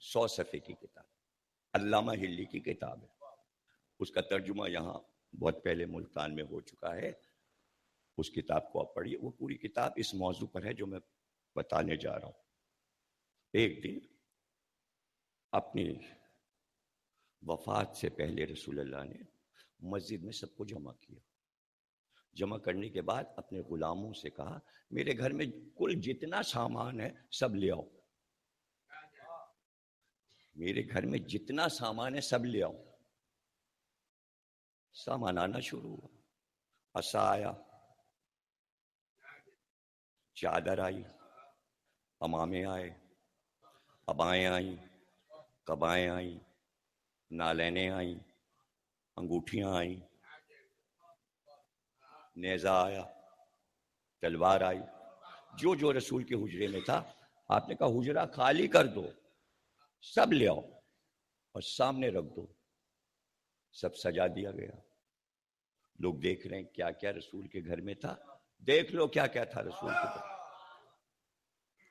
100 صفحے کی کتاب، علامہ ہلی کی کتاب ہے. اس کا ترجمہ یہاں بہت پہلے ملتان میں ہو چکا ہے. اس کتاب کو آپ پڑھیے. وہ پوری کتاب اس موضوع پر ہے جو میں بتانے جا رہا ہوں. ایک دن اپنی وفات سے پہلے رسول اللہ نے مسجد میں سب کو جمع کیا. جمع کرنے کے بعد اپنے غلاموں سے کہا میرے گھر میں کل جتنا سامان ہے سب لے آؤ. میرے گھر میں جتنا سامان ہے سب لے آؤ. سامان آنا شروع ہوا. عصا آیا، چادر آئی، امامے آئے، ابائیں آئیں، قبائیں آئیں، نالینیں آئیں، انگوٹھیاں آئیں، نیزہ آیا، تلوار آئی. جو جو رسول کے حجرے میں تھا آپ نے کہا حجرہ خالی کر دو، سب لے آؤ اور سامنے رکھ دو. سب سجا دیا گیا. لوگ دیکھ رہے ہیں کیا کیا رسول کے گھر میں تھا. دیکھ لو کیا کیا تھا رسول کے گھر.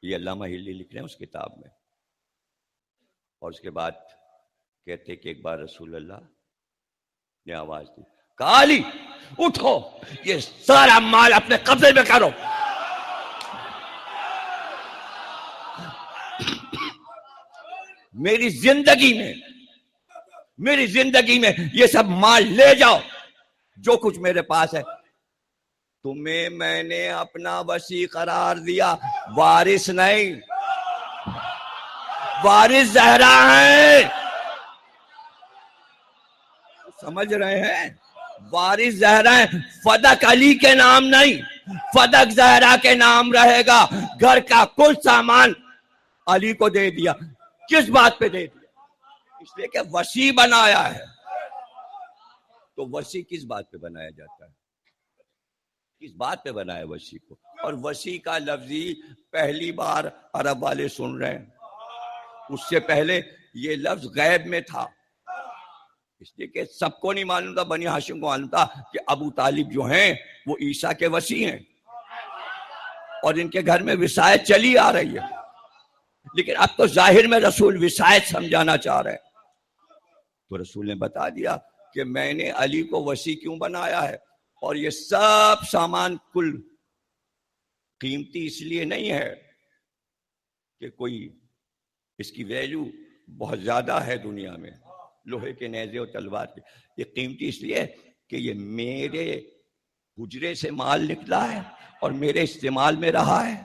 یہ علامہ ہلی لکھ رہے ہیں اس کتاب میں. اور اس کے بعد کہتے کہ ایک بار رسول اللہ نے آواز دی، کہا علی اٹھو، یہ سارا مال اپنے قبضے میں کرو. میری زندگی میں یہ سب مال لے جاؤ جو کچھ میرے پاس ہے. تمہیں میں نے اپنا وصی قرار دیا، وارث نہیں، وارث زہرا ہے. سمجھ رہے ہیں؟ وارث زہرا ہے، فدق علی کے نام نہیں، فدق زہرا کے نام رہے گا. گھر کا کل سامان علی کو دے دیا. کس بات پہ دے دیا؟ اس لیے کہ وصی بنایا ہے. تو وصی کس بات پہ بنایا جاتا ہے؟ کس بات پہ بنایا وصی کو؟ اور وصی کا لفظی پہلی بار عرب والے سن رہے ہیں. اس سے پہلے یہ لفظ غیب میں تھا، اس لیے کہ سب کو نہیں معلوم تھا. بنی ہاشم کو معلوم تھا کہ ابو طالب جو ہیں وہ عیسیٰ کے وصی ہیں اور ان کے گھر میں وصایت چلی آ رہی ہے. لیکن اب تو ظاہر میں رسول وصایت سمجھانا چاہ رہے ہیں. تو رسول نے بتا دیا کہ میں نے علی کو وصی کیوں بنایا ہے. اور یہ سب سامان کل قیمتی اس لیے نہیں ہے کہ کوئی اس کی ویلیو بہت زیادہ ہے دنیا میں، لوہے کے نیزے اور تلوار کے. یہ قیمتی اس لیے کہ یہ میرے حجرے سے مال نکلا ہے اور میرے استعمال میں رہا ہے،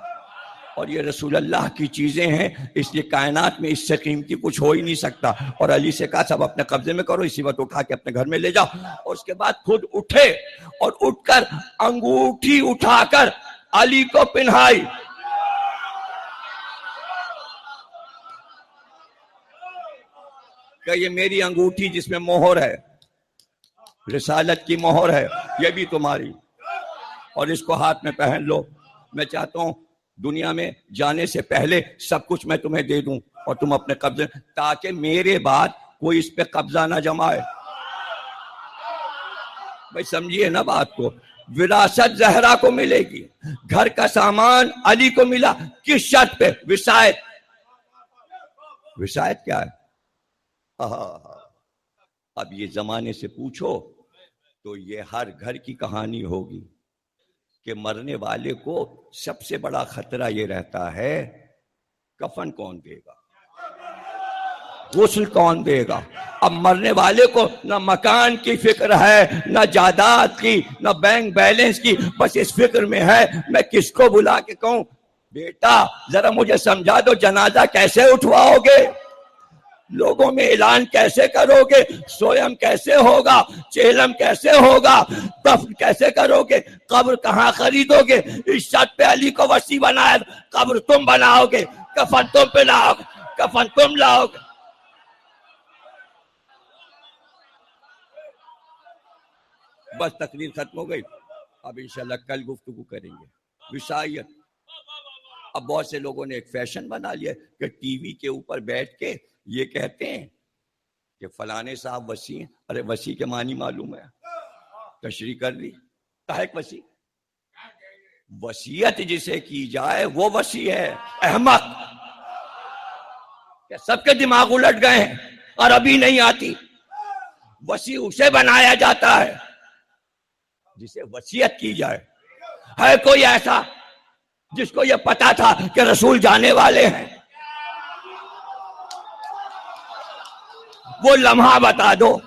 اور یہ رسول اللہ کی چیزیں ہیں، اس لیے کائنات میں اس سے قیمتی کچھ ہو ہی نہیں سکتا. اور علی سے کہا سب اپنے قبضے میں کرو، اسی وقت اٹھا کے اپنے گھر میں لے جاؤ. اور اس کے بعد خود اٹھے اور اٹھ کر انگوٹھی اٹھا کر علی کو پہنائی. کہ یہ میری انگوٹھی جس میں مہر ہے، رسالت کی مہر ہے، یہ بھی تمہاری، اور اس کو ہاتھ میں پہن لو. میں چاہتا ہوں دنیا میں جانے سے پہلے سب کچھ میں تمہیں دے دوں اور تم اپنے قبضے، تاکہ میرے بعد کوئی اس پہ قبضہ نہ جمائے. بھائی سمجھیے نا بات کو. وراثت زہرا کو ملے گی، گھر کا سامان علی کو ملا. کس شرط پہ؟ وصایت. وصایت کیا ہے؟ اب یہ زمانے سے پوچھو تو یہ ہر گھر کی کہانی ہوگی کہ مرنے والے کو سب سے بڑا خطرہ یہ رہتا ہے کفن کون دے گا، غسل کون دے گا. اب مرنے والے کو نہ مکان کی فکر ہے، نہ جائیداد کی، نہ بینک بیلنس کی، بس اس فکر میں ہے میں کس کو بلا کے کہوں بیٹا ذرا مجھے سمجھا دو جنازہ کیسے اٹھواؤ گے، لوگوں میں اعلان کیسے کرو گے، سویم کیسے ہوگا، چہلم کیسے ہوگا، دفن کیسے کرو گے، قبر کہاں خریدو گے. اس شرط پہ علی کو وصی بنایا، قبر تم بناؤ گے، کفن تم پہ لاؤ گے، کفن تم لاؤ گے. بس تقریر ختم ہو گئی. اب انشاءاللہ کل گفتگو کریں گے وصایت. اب بہت سے لوگوں نے ایک فیشن بنا لیا کہ ٹی وی کے اوپر بیٹھ کے یہ کہتے ہیں کہ فلانے صاحب وصی ہیں. ارے وصی کے معنی معلوم ہے؟ تشریح کر لی. کاہے وصی؟ وصیت جسے کی جائے وہ وصی ہے احمق. کہ سب کے دماغ الٹ گئے ہیں، عربی نہیں آتی. وصی اسے بنایا جاتا ہے جسے وصیت کی جائے. ہے کوئی ایسا جس کو یہ پتا تھا کہ رسول جانے والے ہیں؟ وہ لمحہ بتا دو.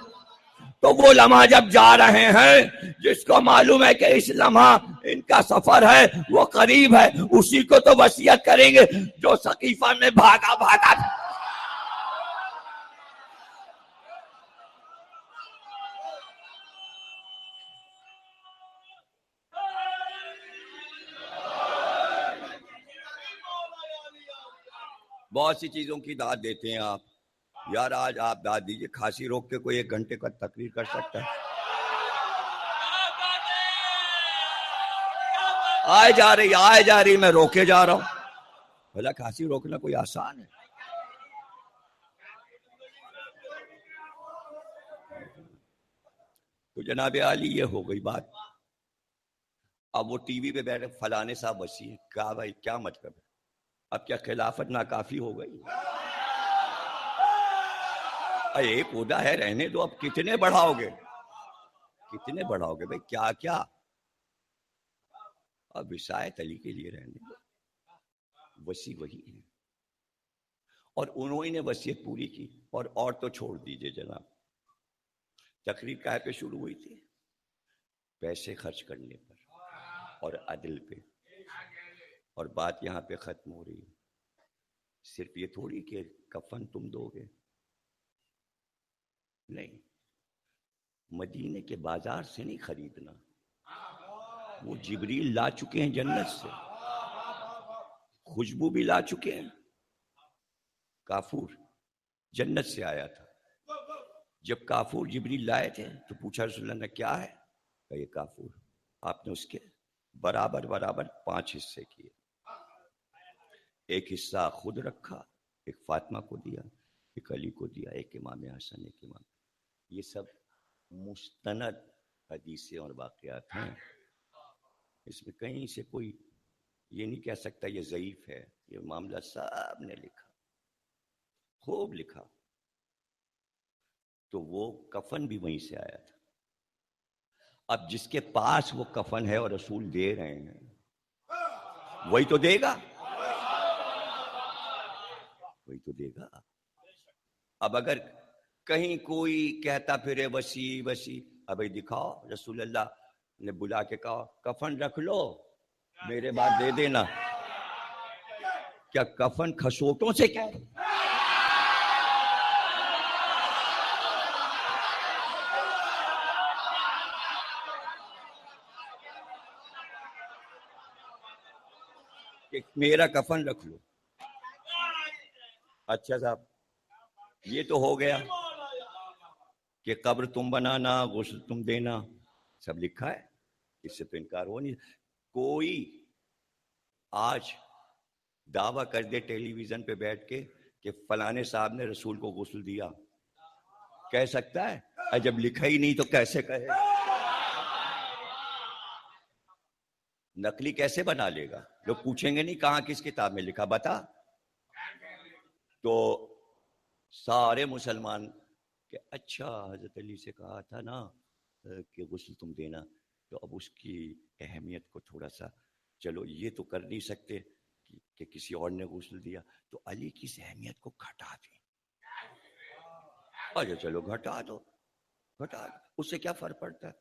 تو وہ لمحہ جب جا رہے ہیں، جس کو معلوم ہے کہ اس لمحہ ان کا سفر ہے، وہ قریب ہے، اسی کو تو وصیت کریں گے جو سقیفہ میں بھاگا بھاگا. بہت سی چیزوں کی داد دیتے ہیں آپ. یار آج آپ داد دیجئے، کھانسی روک کے کوئی 1 گھنٹے کا تقریر کر سکتا ہے؟ آئے جا رہی میں روکے جا رہا ہوں. بھلا کھانسی روکنا کوئی آسان ہے؟ تو جناب عالی یہ ہو گئی بات. اب وہ ٹی وی پہ بیٹھے فلانے صاحب وصی ہیں. کہا بھائی کیا مطلب ہے؟ اب کیا خلافت ناکافی ہو گئی؟ ایک عہدہ ہے، رہنے دو. اب کتنے بڑھاؤ گے بھائی؟ کیا اب وصایت علی کے لیے رہنے دو. وصی وہی ہے، اور انہوں نے وصیت پوری کی. اور تو چھوڑ دیجئے جناب. تقریر کہاں پہ شروع ہوئی تھی؟ پیسے خرچ کرنے پر اور عدل پہ. اور بات یہاں پہ ختم ہو رہی ہے. صرف یہ تھوڑی کہ کفن تم دو گے، نہیں، مدینے کے بازار سے نہیں خریدنا. وہ جبریل لا چکے ہیں جنت سے، خوشبو بھی لا چکے ہیں. کافور جنت سے آیا تھا. جب کافور جبریل لائے تھے تو پوچھا رسول اللہ نے کیا ہے؟ کہ یہ کافور. آپ نے اس کے برابر 5 حصے کیے. ایک حصہ خود رکھا، ایک فاطمہ کو دیا، ایک علی کو دیا، ایک امام حسن، ایک امام. یہ سب مستند حدیثیں اور واقعات ہیں. اس میں کہیں سے کوئی یہ نہیں کہہ سکتا یہ ضعیف ہے. یہ معاملہ صاحب نے لکھا، خوب لکھا. تو وہ کفن بھی وہیں سے آیا تھا. اب جس کے پاس وہ کفن ہے اور رسول دے رہے ہیں، وہی تو دے گا. اب اگر کہیں کوئی کہتا پھرے وصی، ابھی دکھاؤ. رسول اللہ نے بلا کے کہا کفن رکھ لو، میرے بعد دے دینا. کیا کفن کھسوٹوں سے کیا؟ کہ میرا کفن رکھ لو. اچھا صاحب، یہ تو ہو گیا کہ قبر تم بنانا، غسل تم دینا، سب لکھا ہے. اس سے تو انکار ہو نہیں. کوئی آج دعویٰ کر دے ٹیلی ویژن پہ بیٹھ کے کہ فلانے صاحب نے رسول کو غسل دیا، کہہ سکتا ہے؟ جب لکھا ہی نہیں تو کیسے کہے؟ نقلی کیسے بنا لے گا؟ لوگ پوچھیں گے نہیں کہاں کس کتاب میں لکھا، بتا. تو سارے مسلمان کہ اچھا حضرت علی سے کہا تھا نا کہ غسل تم دینا، تو اب اس کی اہمیت کو تھوڑا سا، چلو یہ تو کر نہیں سکتے کہ کسی اور نے غسل دیا، تو علی کی اس اہمیت کو گھٹا دیں. اچھا چلو گھٹا دو، اس سے کیا فرق پڑتا ہے؟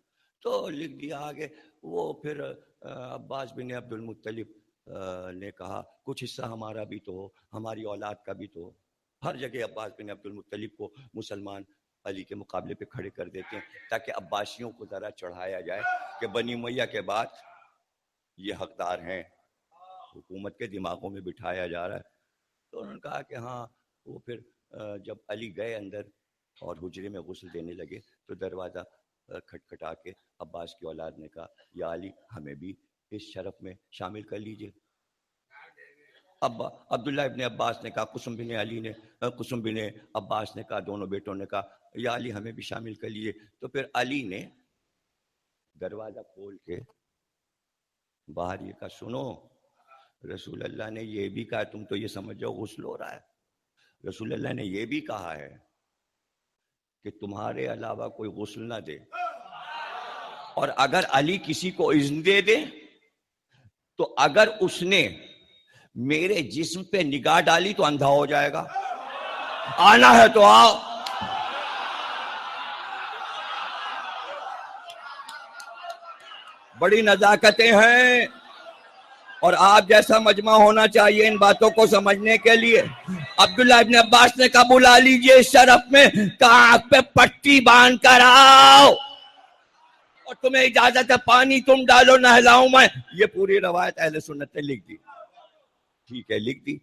تو لکھ دیا آگے. وہ پھر عباس بن عبد المطلب نے کہا کچھ حصہ ہمارا بھی تو ہو، ہماری اولاد کا بھی تو ہو. ہر جگہ عباس بن عبد المطلب کو مسلمان علی کے مقابلے پہ کھڑے کر دیتے ہیں تاکہ عباسیوں کو ذرا چڑھایا جائے کہ بنی امیہ کے بعد یہ حقدار ہیں. حکومت کے دماغوں میں بٹھایا جا رہا ہے. تو انہوں نے کہا کہ ہاں. وہ پھر جب علی گئے اندر اور حجرے میں غسل دینے لگے تو دروازہ کھٹکھٹا کے عباس کی اولاد نے کہا یا علی ہمیں بھی اس شرف میں شامل کر لیجئے. اب عبداللہ ابن عباس نے کہا، قسم بن عباس نے کہا، دونوں بیٹوں نے کہا یا علی ہمیں بھی شامل کر لیجئے. تو پھر علی نے دروازہ کھول کے باہر یہ کہا سنو رسول اللہ نے یہ بھی کہا, تم تو یہ سمجھو غسل ہو رہا ہے, رسول اللہ نے یہ بھی کہا ہے کہ تمہارے علاوہ کوئی غسل نہ دے, اور اگر علی کسی کو اذن دے دے تو اگر اس نے میرے جسم پہ نگاہ ڈالی تو اندھا ہو جائے گا, آنا ہے تو آؤ. بڑی نزاکتیں ہیں, اور آپ جیسا مجمع ہونا چاہیے ان باتوں کو سمجھنے کے لیے. عبداللہ ابن عباس نے کہا بلا لیجئے اس شرف میں, آنکھ پہ پٹی باندھ کر آؤ, اور تمہیں اجازت ہے پانی تم ڈالو نہلاؤں میں. یہ پوری روایت اہل سنت نے لکھ دی. ٹھیک ہے لکھ دی,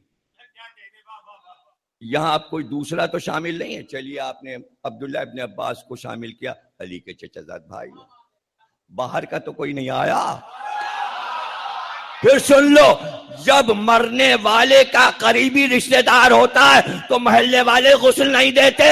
یہاں آپ کوئی دوسرا تو شامل نہیں ہے. چلیے آپ نے عبداللہ ابن عباس کو شامل کیا, علی کے چچا زاد بھائی, باہر کا تو کوئی نہیں آیا. پھر سن لو, جب مرنے والے کا قریبی رشتہ دار ہوتا ہے تو محلے والے غسل نہیں دیتے.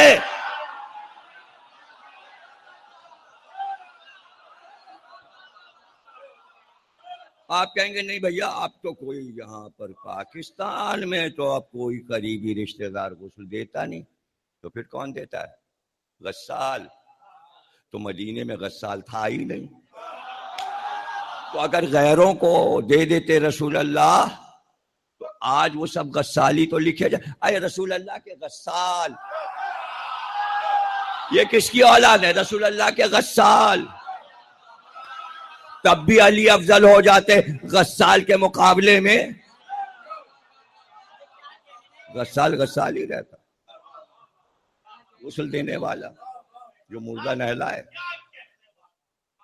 آپ کہیں گے نہیں بھیا آپ تو کوئی یہاں پر پاکستان میں تو اب کوئی قریبی رشتہ دار غسل دیتا نہیں, تو پھر کون دیتا ہے؟ غسال. تو مدینے میں غسال تھا ہی نہیں, تو اگر غیروں کو دے دیتے رسول اللہ تو آج وہ سب غسالی تو لکھے جائے. اے رسول اللہ کے غسال, یہ کس کی اولاد ہے؟ رسول اللہ کے غسال. تب بھی علی افضل ہو جاتے غسال کے مقابلے میں. غسال غسال ہی رہتا, غسل دینے والا جو مردہ نہلائے,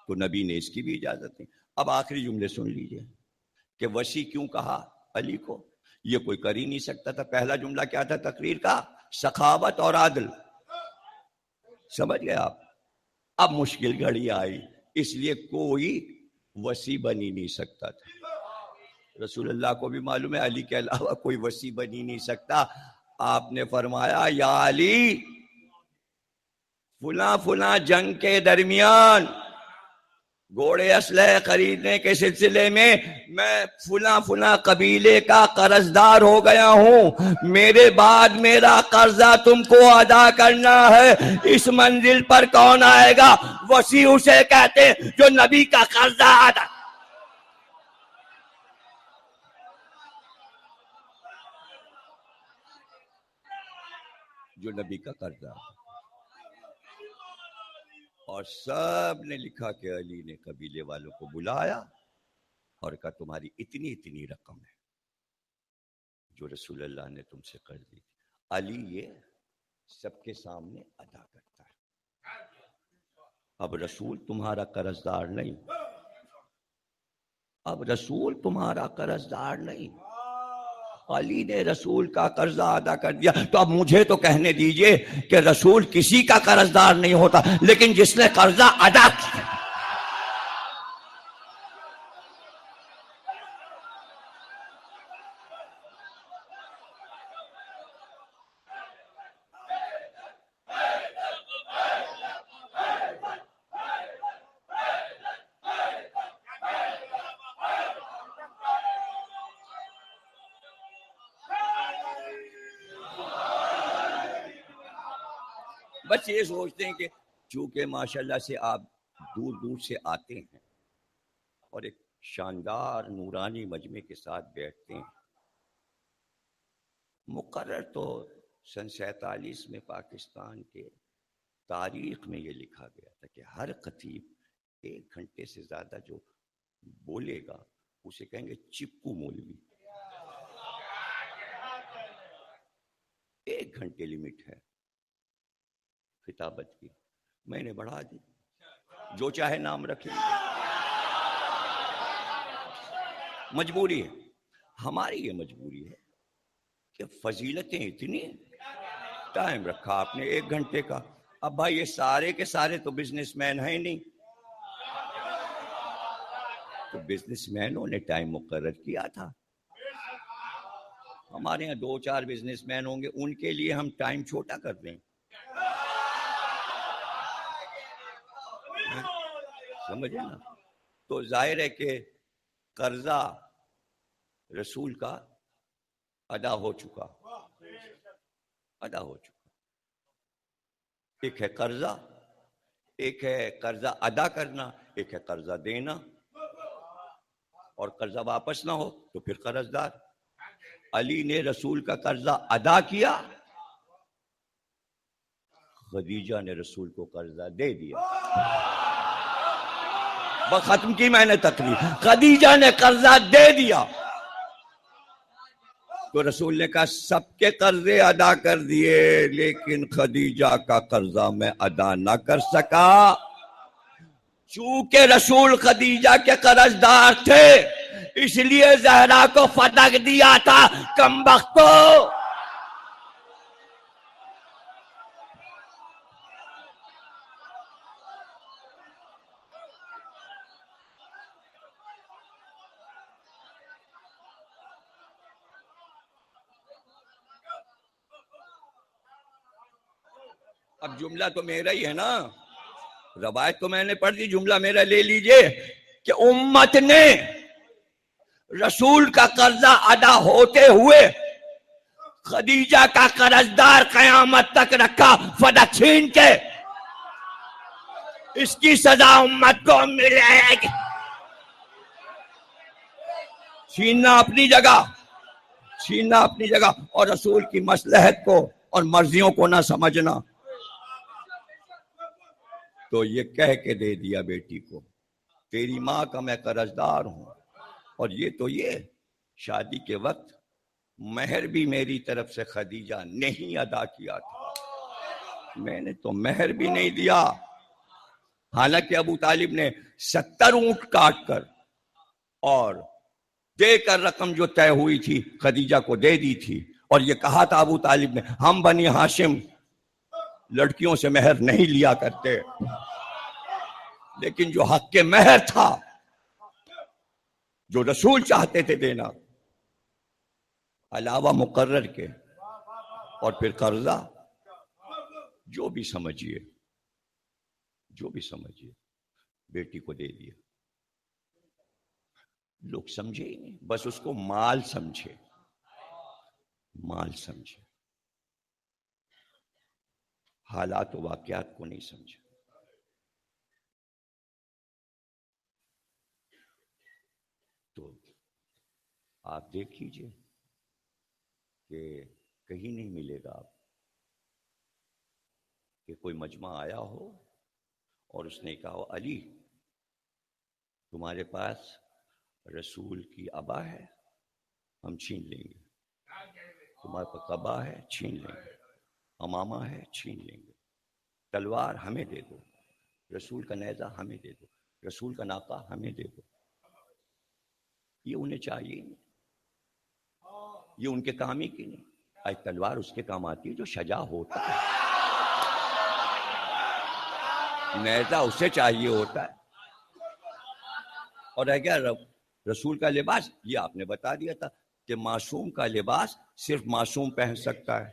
تو نبی نے اس کی بھی اجازت نہیں. اب آخری جملے سن لیجئے کہ وصی کیوں کہا علی کو, یہ کوئی کر ہی نہیں سکتا تھا. پہلا جملہ کیا تھا تقریر کا؟ سخاوت اور عدل. سمجھ گئے آپ؟ اب مشکل گھڑی آئی, اس لیے کوئی وصی بن ہی نہیں سکتا تھا. رسول اللہ کو بھی معلوم ہے علی کے علاوہ کوئی وصی بن ہی نہیں سکتا. آپ نے فرمایا یا علی, فلاں فلاں جنگ کے درمیان گھوڑے اسلحے خریدنے کے سلسلے میں فلاں فلاں قبیلے کا قرض دار ہو گیا ہوں, میرے بعد میرا قرضہ تم کو ادا کرنا ہے. اس منزل پر کون آئے گا؟ وصی اسے کہتے جو نبی کا قرضہ ادا. جو نبی کا قرضہ. اور سب نے لکھا کہ علی نے قبیلے والوں کو بلایا اور کہا تمہاری اتنی اتنی رقم ہے جو رسول اللہ نے تم سے قرض دی. علی یہ سب کے سامنے ادا کرتا ہے. اب رسول تمہارا قرض دار نہیں, اب رسول تمہارا قرض دار نہیں, علی نے رسول کا قرضہ ادا کر دیا. تو اب مجھے تو کہنے دیجئے کہ رسول کسی کا قرض دار نہیں ہوتا, لیکن جس نے قرضہ ادا کیا. بس یہ سوچتے ہیں کہ چونکہ ماشاءاللہ سے آپ دور دور سے آتے ہیں اور ایک شاندار نورانی مجمع کے ساتھ بیٹھتے ہیں. مقرر تو سن 47 میں پاکستان کے تاریخ میں یہ لکھا گیا تھا کہ ہر خطیب 1 گھنٹے سے زیادہ جو بولے گا اسے کہیں گے چپکو مولوی. 1 گھنٹے لمٹ ہے خطابت کی. میں نے بڑھا دی, جو چاہے نام رکھے, مجبوری ہے ہماری, یہ مجبوری ہے کہ فضیلتیں اتنی, ٹائم رکھا آپ نے 1 گھنٹے کا. اب بھائی یہ سارے کے سارے تو بزنس مین ہیں نہیں, تو بزنس مینوں نے ٹائم مقرر کیا تھا. ہمارے یہاں 2-4 بزنس مین ہوں گے, ان کے لیے ہم ٹائم چھوٹا کر دیں. سمجھے نا؟ تو ظاہر ہے کہ قرضہ رسول کا ادا ہو چکا، ادا ہو چکا. ایک ہے قرضہ، ایک ہے قرضہ ادا کرنا، ایک ہے قرضہ دینا. اور قرضہ واپس نہ ہو تو پھر قرض دار. علی نے رسول کا قرضہ ادا کیا، خدیجہ نے رسول کو قرضہ دے دیا. بس ختم کی میں نے تقریر. خدیجہ نے قرضہ دے دیا تو رسول نے کہا سب کے قرضے ادا کر دیے، لیکن خدیجہ کا قرضہ میں ادا نہ کر سکا. چونکہ رسول خدیجہ کے قرض دار تھے اس لیے زہرا کو فتح دیا تھا. کمبخت کو اب جملہ تو میرا ہی ہے نا، روایت تو میں نے پڑھ دی، جملہ میرا لے لیجئے کہ امت نے رسول کا قرضہ ادا ہوتے ہوئے خدیجہ کا قرض دار قیامت تک رکھا فدا چھین کے. اس کی سزا امت کو ملے گی. چھیننا اپنی جگہ، چھیننا اپنی جگہ، اور رسول کی مصلحت کو اور مرضیوں کو نہ سمجھنا. تو یہ کہہ کے دے دیا بیٹی کو تیری ماں کا میں قرض دار ہوں، اور یہ شادی کے وقت مہر بھی میری طرف سے خدیجہ نہیں ادا کیا تھا. میں نے تو مہر بھی نہیں دیا، حالانکہ ابو طالب نے 70 اونٹ کاٹ کر اور دے کر رقم جو طے ہوئی تھی خدیجہ کو دے دی تھی. اور یہ کہا تھا ابو طالب نے ہم بنی ہاشم لڑکیوں سے مہر نہیں لیا کرتے، لیکن جو حق کے مہر تھا جو رسول چاہتے تھے دینا علاوہ مقرر کے اور پھر قرضہ، جو بھی سمجھیے بیٹی کو دے دیا. لوگ سمجھے ہی نہیں، بس اس کو مال سمجھے، حالات و واقعات کو نہیں سمجھے. تو آپ دیکھ لیجئے کہ کہیں نہیں ملے گا آپ کہ کوئی مجمع آیا ہو اور اس نے کہا ہو علی تمہارے پاس رسول کی عبا ہے ہم چھین لیں گے، تمہارے پاس قبا ہے چھین لیں گے، امامہ ہے چھین لیں گے، تلوار ہمیں دے دو، رسول کا نیزہ ہمیں دے دو، رسول کا ناقہ ہمیں دے دو. یہ انہیں چاہیے نہیں، یہ ان کے کام ہی کی نہیں. ایک تلوار اس کے کام آتی ہے جو شجاع ہوتا ہے، نیزہ اسے چاہیے ہوتا ہے. اور ہے کیا رسول کا لباس، یہ آپ نے بتا دیا تھا کہ معصوم کا لباس صرف معصوم پہن سکتا ہے،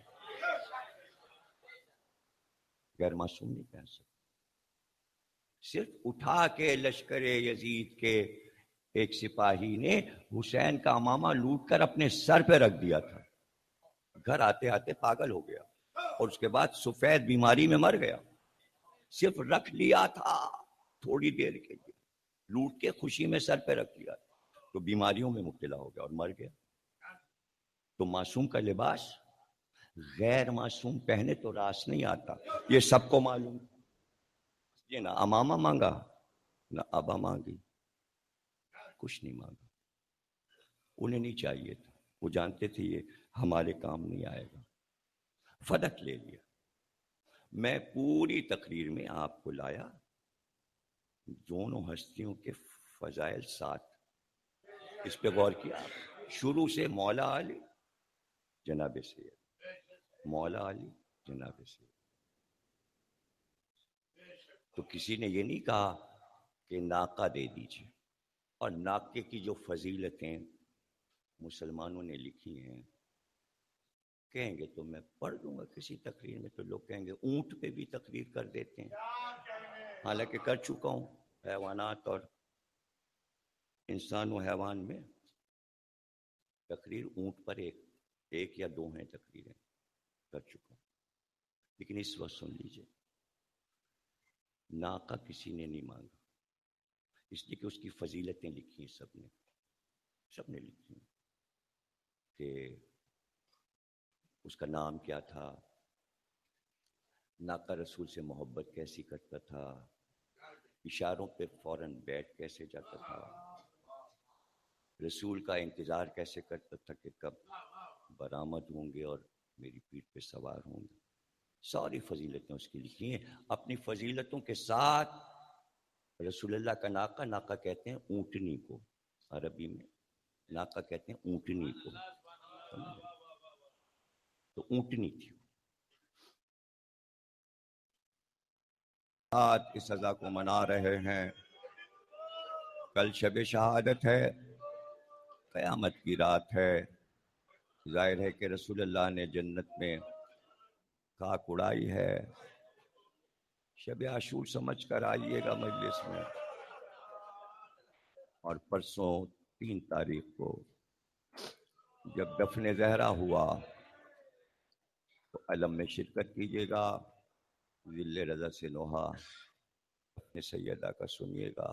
غیر معصوم نہیں پہن سکتا. صرف اٹھا کے لشکر یزید کے ایک سپاہی نے حسین کا امامہ لوٹ کر اپنے سر پہ رکھ دیا تھا، گھر آتے آتے پاگل ہو گیا اور اس کے بعد سفید بیماری میں مر گیا. صرف رکھ لیا تھا تھوڑی دیر کے لیے، لوٹ کے خوشی میں سر پہ رکھ لیا تو بیماریوں میں مبتلا ہو گیا اور مر گیا. تو معصوم کا لباس غیر معصوم پہنے تو راس نہیں آتا، یہ سب کو معلوم. یہ نہ امامہ مانگا نہ ابا مانگی، کچھ نہیں مانگا. انہیں نہیں چاہیے تھا، وہ جانتے تھے یہ ہمارے کام نہیں آئے گا. فدق لے لیا. میں پوری تقریر میں آپ کو لایا دونوں ہستیوں کے فضائل ساتھ، اس پہ غور کیا. شروع سے مولا علی جناب سید، مولا علی جناب سید. تو کسی نے یہ نہیں کہا کہ ناقہ دے دیجیے، اور ناقے کی جو فضیلتیں مسلمانوں نے لکھی ہیں کہیں گے تو میں پڑھ دوں گا کسی تقریر میں، تو لوگ کہیں گے اونٹ پہ بھی تقریر کر دیتے ہیں، حالانکہ کر چکا ہوں حیوانات اور انسان و حیوان میں تقریر اونٹ پر ایک یا دو ہیں تقریریں کر چکا ہوں، لیکن اس وقت سن لیجیے، ناقہ کسی نے نہیں مانگا، اس لیے کہ اس کی فضیلتیں لکھی ہیں سب نے لکھی ہیں کہ اس کا نام کیا تھا، ناقہ رسول سے محبت کیسی کرتا تھا، اشاروں پہ فوراً بیٹھ کیسے جاتا تھا، رسول کا انتظار کیسے کرتا تھا کہ کب برآمد ہوں گے اور میری پیٹھ پہ سوار ہوں گے. ساری فضیلتیں اس کی لکھی ہیں. اپنی فضیلتوں کے ساتھ رسول اللہ کا ناقہ کہتے ہیں اونٹنی کو، عربی میں ناقہ کہتے ہیں اونٹنی کو، تو اونٹنی تھی. آج اس سزا کو منا رہے ہیں، کل شب شہادت ہے، قیامت کی رات ہے. ظاہر ہے کہ رسول اللہ نے جنت میں خاک اڑائی ہے. شب عاشور سمجھ کر آئیے گا مجلس میں، اور پرسوں 3 تاریخ کو جب دفن زہرا ہوا تو علم میں شرکت کیجیے گا. ذل رضا سے نوحہ اپنے سیدہ کا سنیے گا.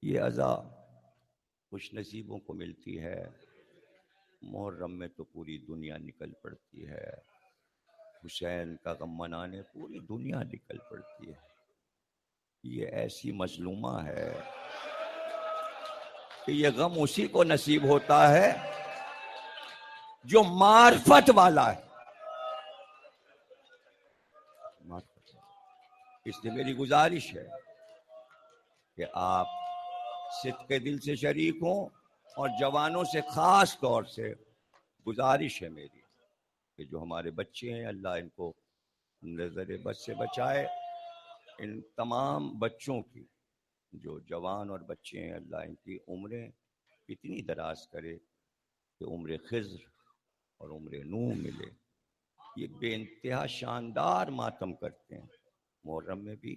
یہ عزا خوش نصیبوں کو ملتی ہے، محرم میں تو پوری دنیا نکل پڑتی ہے. حسین کا غم منانے پوری دنیا نکل پڑتی ہے. یہ ایسی مظلومہ ہے کہ یہ غم اسی کو نصیب ہوتا ہے جو معرفت والا ہے. اس لیے میری گزارش ہے کہ آپ صدق دل سے شریک ہوں، اور جوانوں سے خاص طور سے گزارش ہے میری کہ جو ہمارے بچے ہیں اللہ ان کو نظر بد سے بچائے. ان تمام بچوں کی جو جوان اور بچے ہیں اللہ ان کی عمریں اتنی دراز کرے کہ عمر خضر اور عمر نوح ملے. یہ بے انتہا شاندار ماتم کرتے ہیں، محرم میں بھی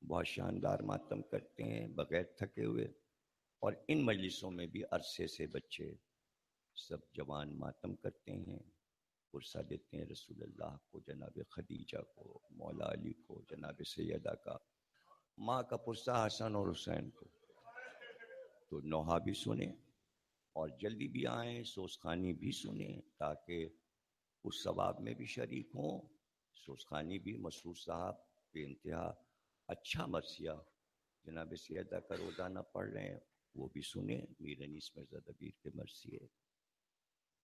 بہت شاندار ماتم کرتے ہیں بغیر تھکے ہوئے، اور ان مجلسوں میں بھی عرصے سے بچے سب جوان ماتم کرتے ہیں، پرسہ دیتے ہیں رسول اللہ کو، جناب خدیجہ کو، مولا علی کو، جناب سیدہ کا، ماں کا پرسہ حسن اور حسین کو. تو نوحہ بھی سنیں اور جلدی بھی آئیں، سوزخانی بھی سنیں تاکہ اس ثواب میں بھی شریک ہوں. سوزخانی بھی مسرور صاحب بے انتہا اچھا مرثیہ جناب سیدہ کا روزانہ پڑھ رہے ہیں، وہ بھی سنیں. میر انیس مرزا دبیر کے مرثیے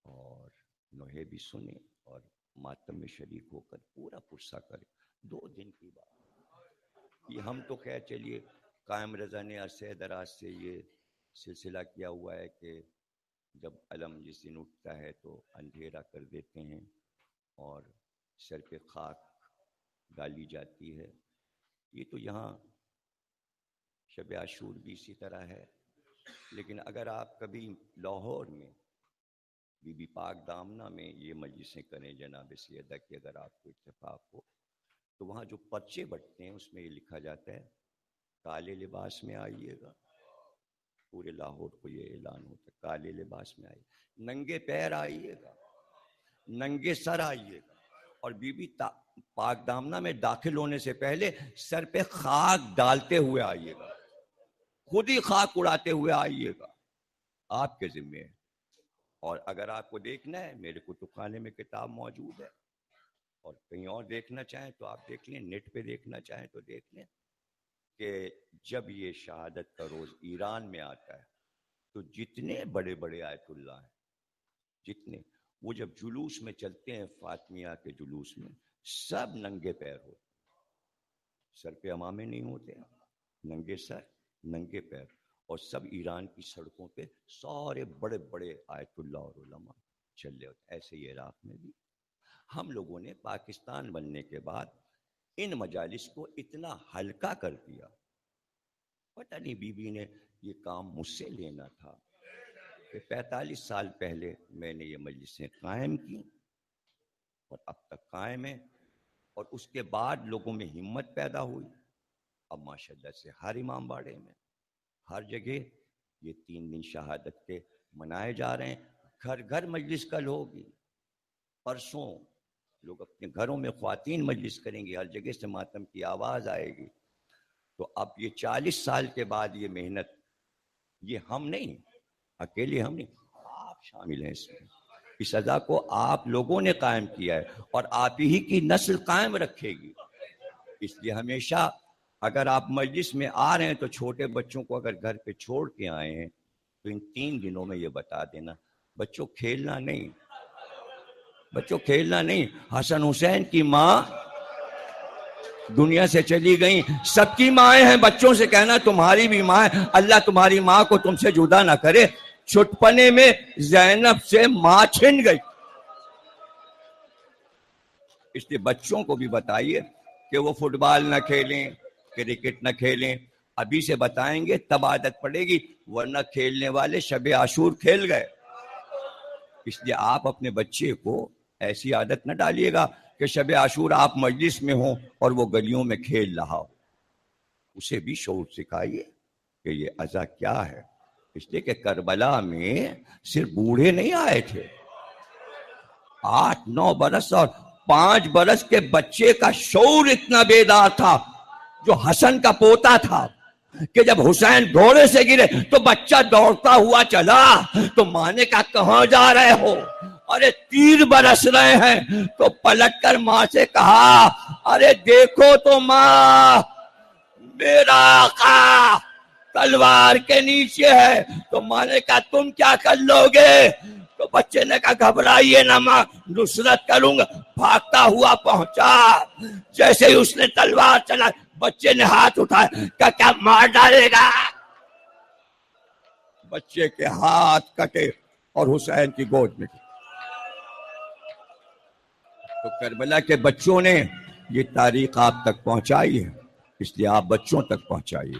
اور نوحے بھی سنیں اور ماتم میں شریک ہو کر پورا پرسہ کریں. 2 دن کی بات یہ ہم تو خیر چلیے قائم رضا نے عرصہ دراز سے یہ سلسلہ کیا ہوا ہے کہ جب علم جس دن اٹھتا ہے تو اندھیرا کر دیتے ہیں اور سر پہ خاک ڈالی جاتی ہے. یہ تو یہاں شب عاشور بھی اسی طرح ہے. لیکن اگر آپ کبھی لاہور میں بی بی پاک دامنہ میں یہ مجلسیں کریں جناب سیدہ کی، اگر آپ کو اتفاق ہو تو وہاں جو پرچے بٹتے ہیں اس میں یہ لکھا جاتا ہے کالے لباس میں آئیے گا. پورے لاہور کو یہ اعلان ہوتا ہے کالے لباس میں آئیے، ننگے پیر آئیے گا، ننگے سر آئیے گا، اور بی بی پاک دامنہ میں داخل ہونے سے پہلے سر پہ خاک ڈالتے ہوئے آئیے گا، خود ہی خاک اڑاتے ہوئے آئیے گا، آپ کے ذمے ہے. اور اگر آپ کو دیکھنا ہے میرے کتب خانے میں کتاب موجود ہے، اور کہیں اور دیکھنا چاہیں تو آپ دیکھ لیں، نیٹ پہ دیکھنا چاہیں تو دیکھ لیں کہ جب یہ شہادت کا روز ایران میں آتا ہے تو جتنے بڑے بڑے آیت اللہ ہیں، جتنے وہ جب جلوس میں چلتے ہیں فاطمیہ کے جلوس میں، سب ننگے پیر ہوتے، سر پہ عمامے نہیں ہوتے، ننگے سر ننگے پیر، اور سب ایران کی سڑکوں پہ سارے بڑے بڑے آیت اللہ اور علماء چل رہے ہوتے. ایسے ہی عراق میں بھی ہم لوگوں نے پاکستان بننے کے بعد ان مجالس کو اتنا ہلکا کر دیا، پتہ نہیں بی بی نے یہ کام مجھ سے لینا تھا کہ 45 سال پہلے میں نے یہ مجلسیں قائم کی اور اب تک قائم ہیں، اور اس کے بعد لوگوں میں ہمت پیدا ہوئی. اب ماشاءاللہ سے ہر امام باڑے میں ہر جگہ یہ 3 دن شہادت کے منائے جا رہے ہیں. گھر گھر مجلس کل ہوگی. پرسوں لوگ اپنے گھروں میں خواتین مجلس کریں گی, ہر جگہ سے ماتم کی آواز آئے گی. تو اب یہ 40 سال کے بعد یہ محنت, یہ ہم نہیں, اکیلے ہم نہیں, آپ شامل ہیں اس میں. اس ادا کو آپ لوگوں نے قائم کیا ہے اور آپ ہی کی نسل قائم رکھے گی. اس لیے ہمیشہ اگر آپ مجلس میں آ رہے ہیں تو چھوٹے بچوں کو اگر گھر پہ چھوڑ کے آئے ہیں تو ان 3 دنوں میں یہ بتا دینا, بچوں کھیلنا نہیں, بچوں کھیلنا نہیں. حسن حسین کی ماں دنیا سے چلی گئیں, سب کی مائیں ہیں, بچوں سے کہنا تمہاری بھی ماں ہے, اللہ تمہاری ماں کو تم سے جدا نہ کرے. چھٹپنے میں زینب سے ماں چھن گئی. اس لیے بچوں کو بھی بتائیے کہ وہ فٹ بال نہ کھیلیں, کرکٹ نہ کھیلیں. ابھی سے بتائیں گے تب عادت پڑے گی, ورنہ کھیلنے والے شب عاشور کھیل گئے. اس لیے آپ اپنے بچے کو ایسی عادت نہ ڈالیے گا کہ شب عاشور آپ مجلس میں ہوں اور وہ گلیوں میں کھیل رہا ہو. اسے بھی شعور سکھائیے کہ یہ عزا کیا ہے. اس لیے کہ کربلا میں صرف بوڑھے نہیں آئے تھے, 8-9 برس اور 5 برس کے بچے کا شعور اتنا بیدار تھا, جو حسن کا پوتا تھا, کہ جب حسین گھوڑے سے گرے تو بچہ دوڑتا ہوا چلا. تو ماں نے کہا کہاں جا رہے ہو؟ ارے تیر برس رہے ہیں. تو پلٹ کر ماں سے کہا ارے دیکھو تو ماں, میرا آقا تلوار کے نیچے ہے. تو ماں نے کہا تم کیا کر لو گے؟ تو بچے نے کہا گھبرائیے نہ ماں, نصرت کروں گا. بھاگتا ہوا پہنچا, جیسے ہی اس نے تلوار چلا بچے نے ہاتھ اٹھایا, کیا مار ڈالے گا؟ بچے کے ہاتھ کٹے اور حسین کی گود میں. تو کربلا کے بچوں نے یہ تاریخ آپ تک پہنچائی ہے, اس لیے آپ بچوں تک پہنچائیے.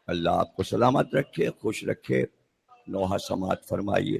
اللہ آپ کو سلامت رکھے, خوش رکھے, نوحہ سماعت فرمائیے.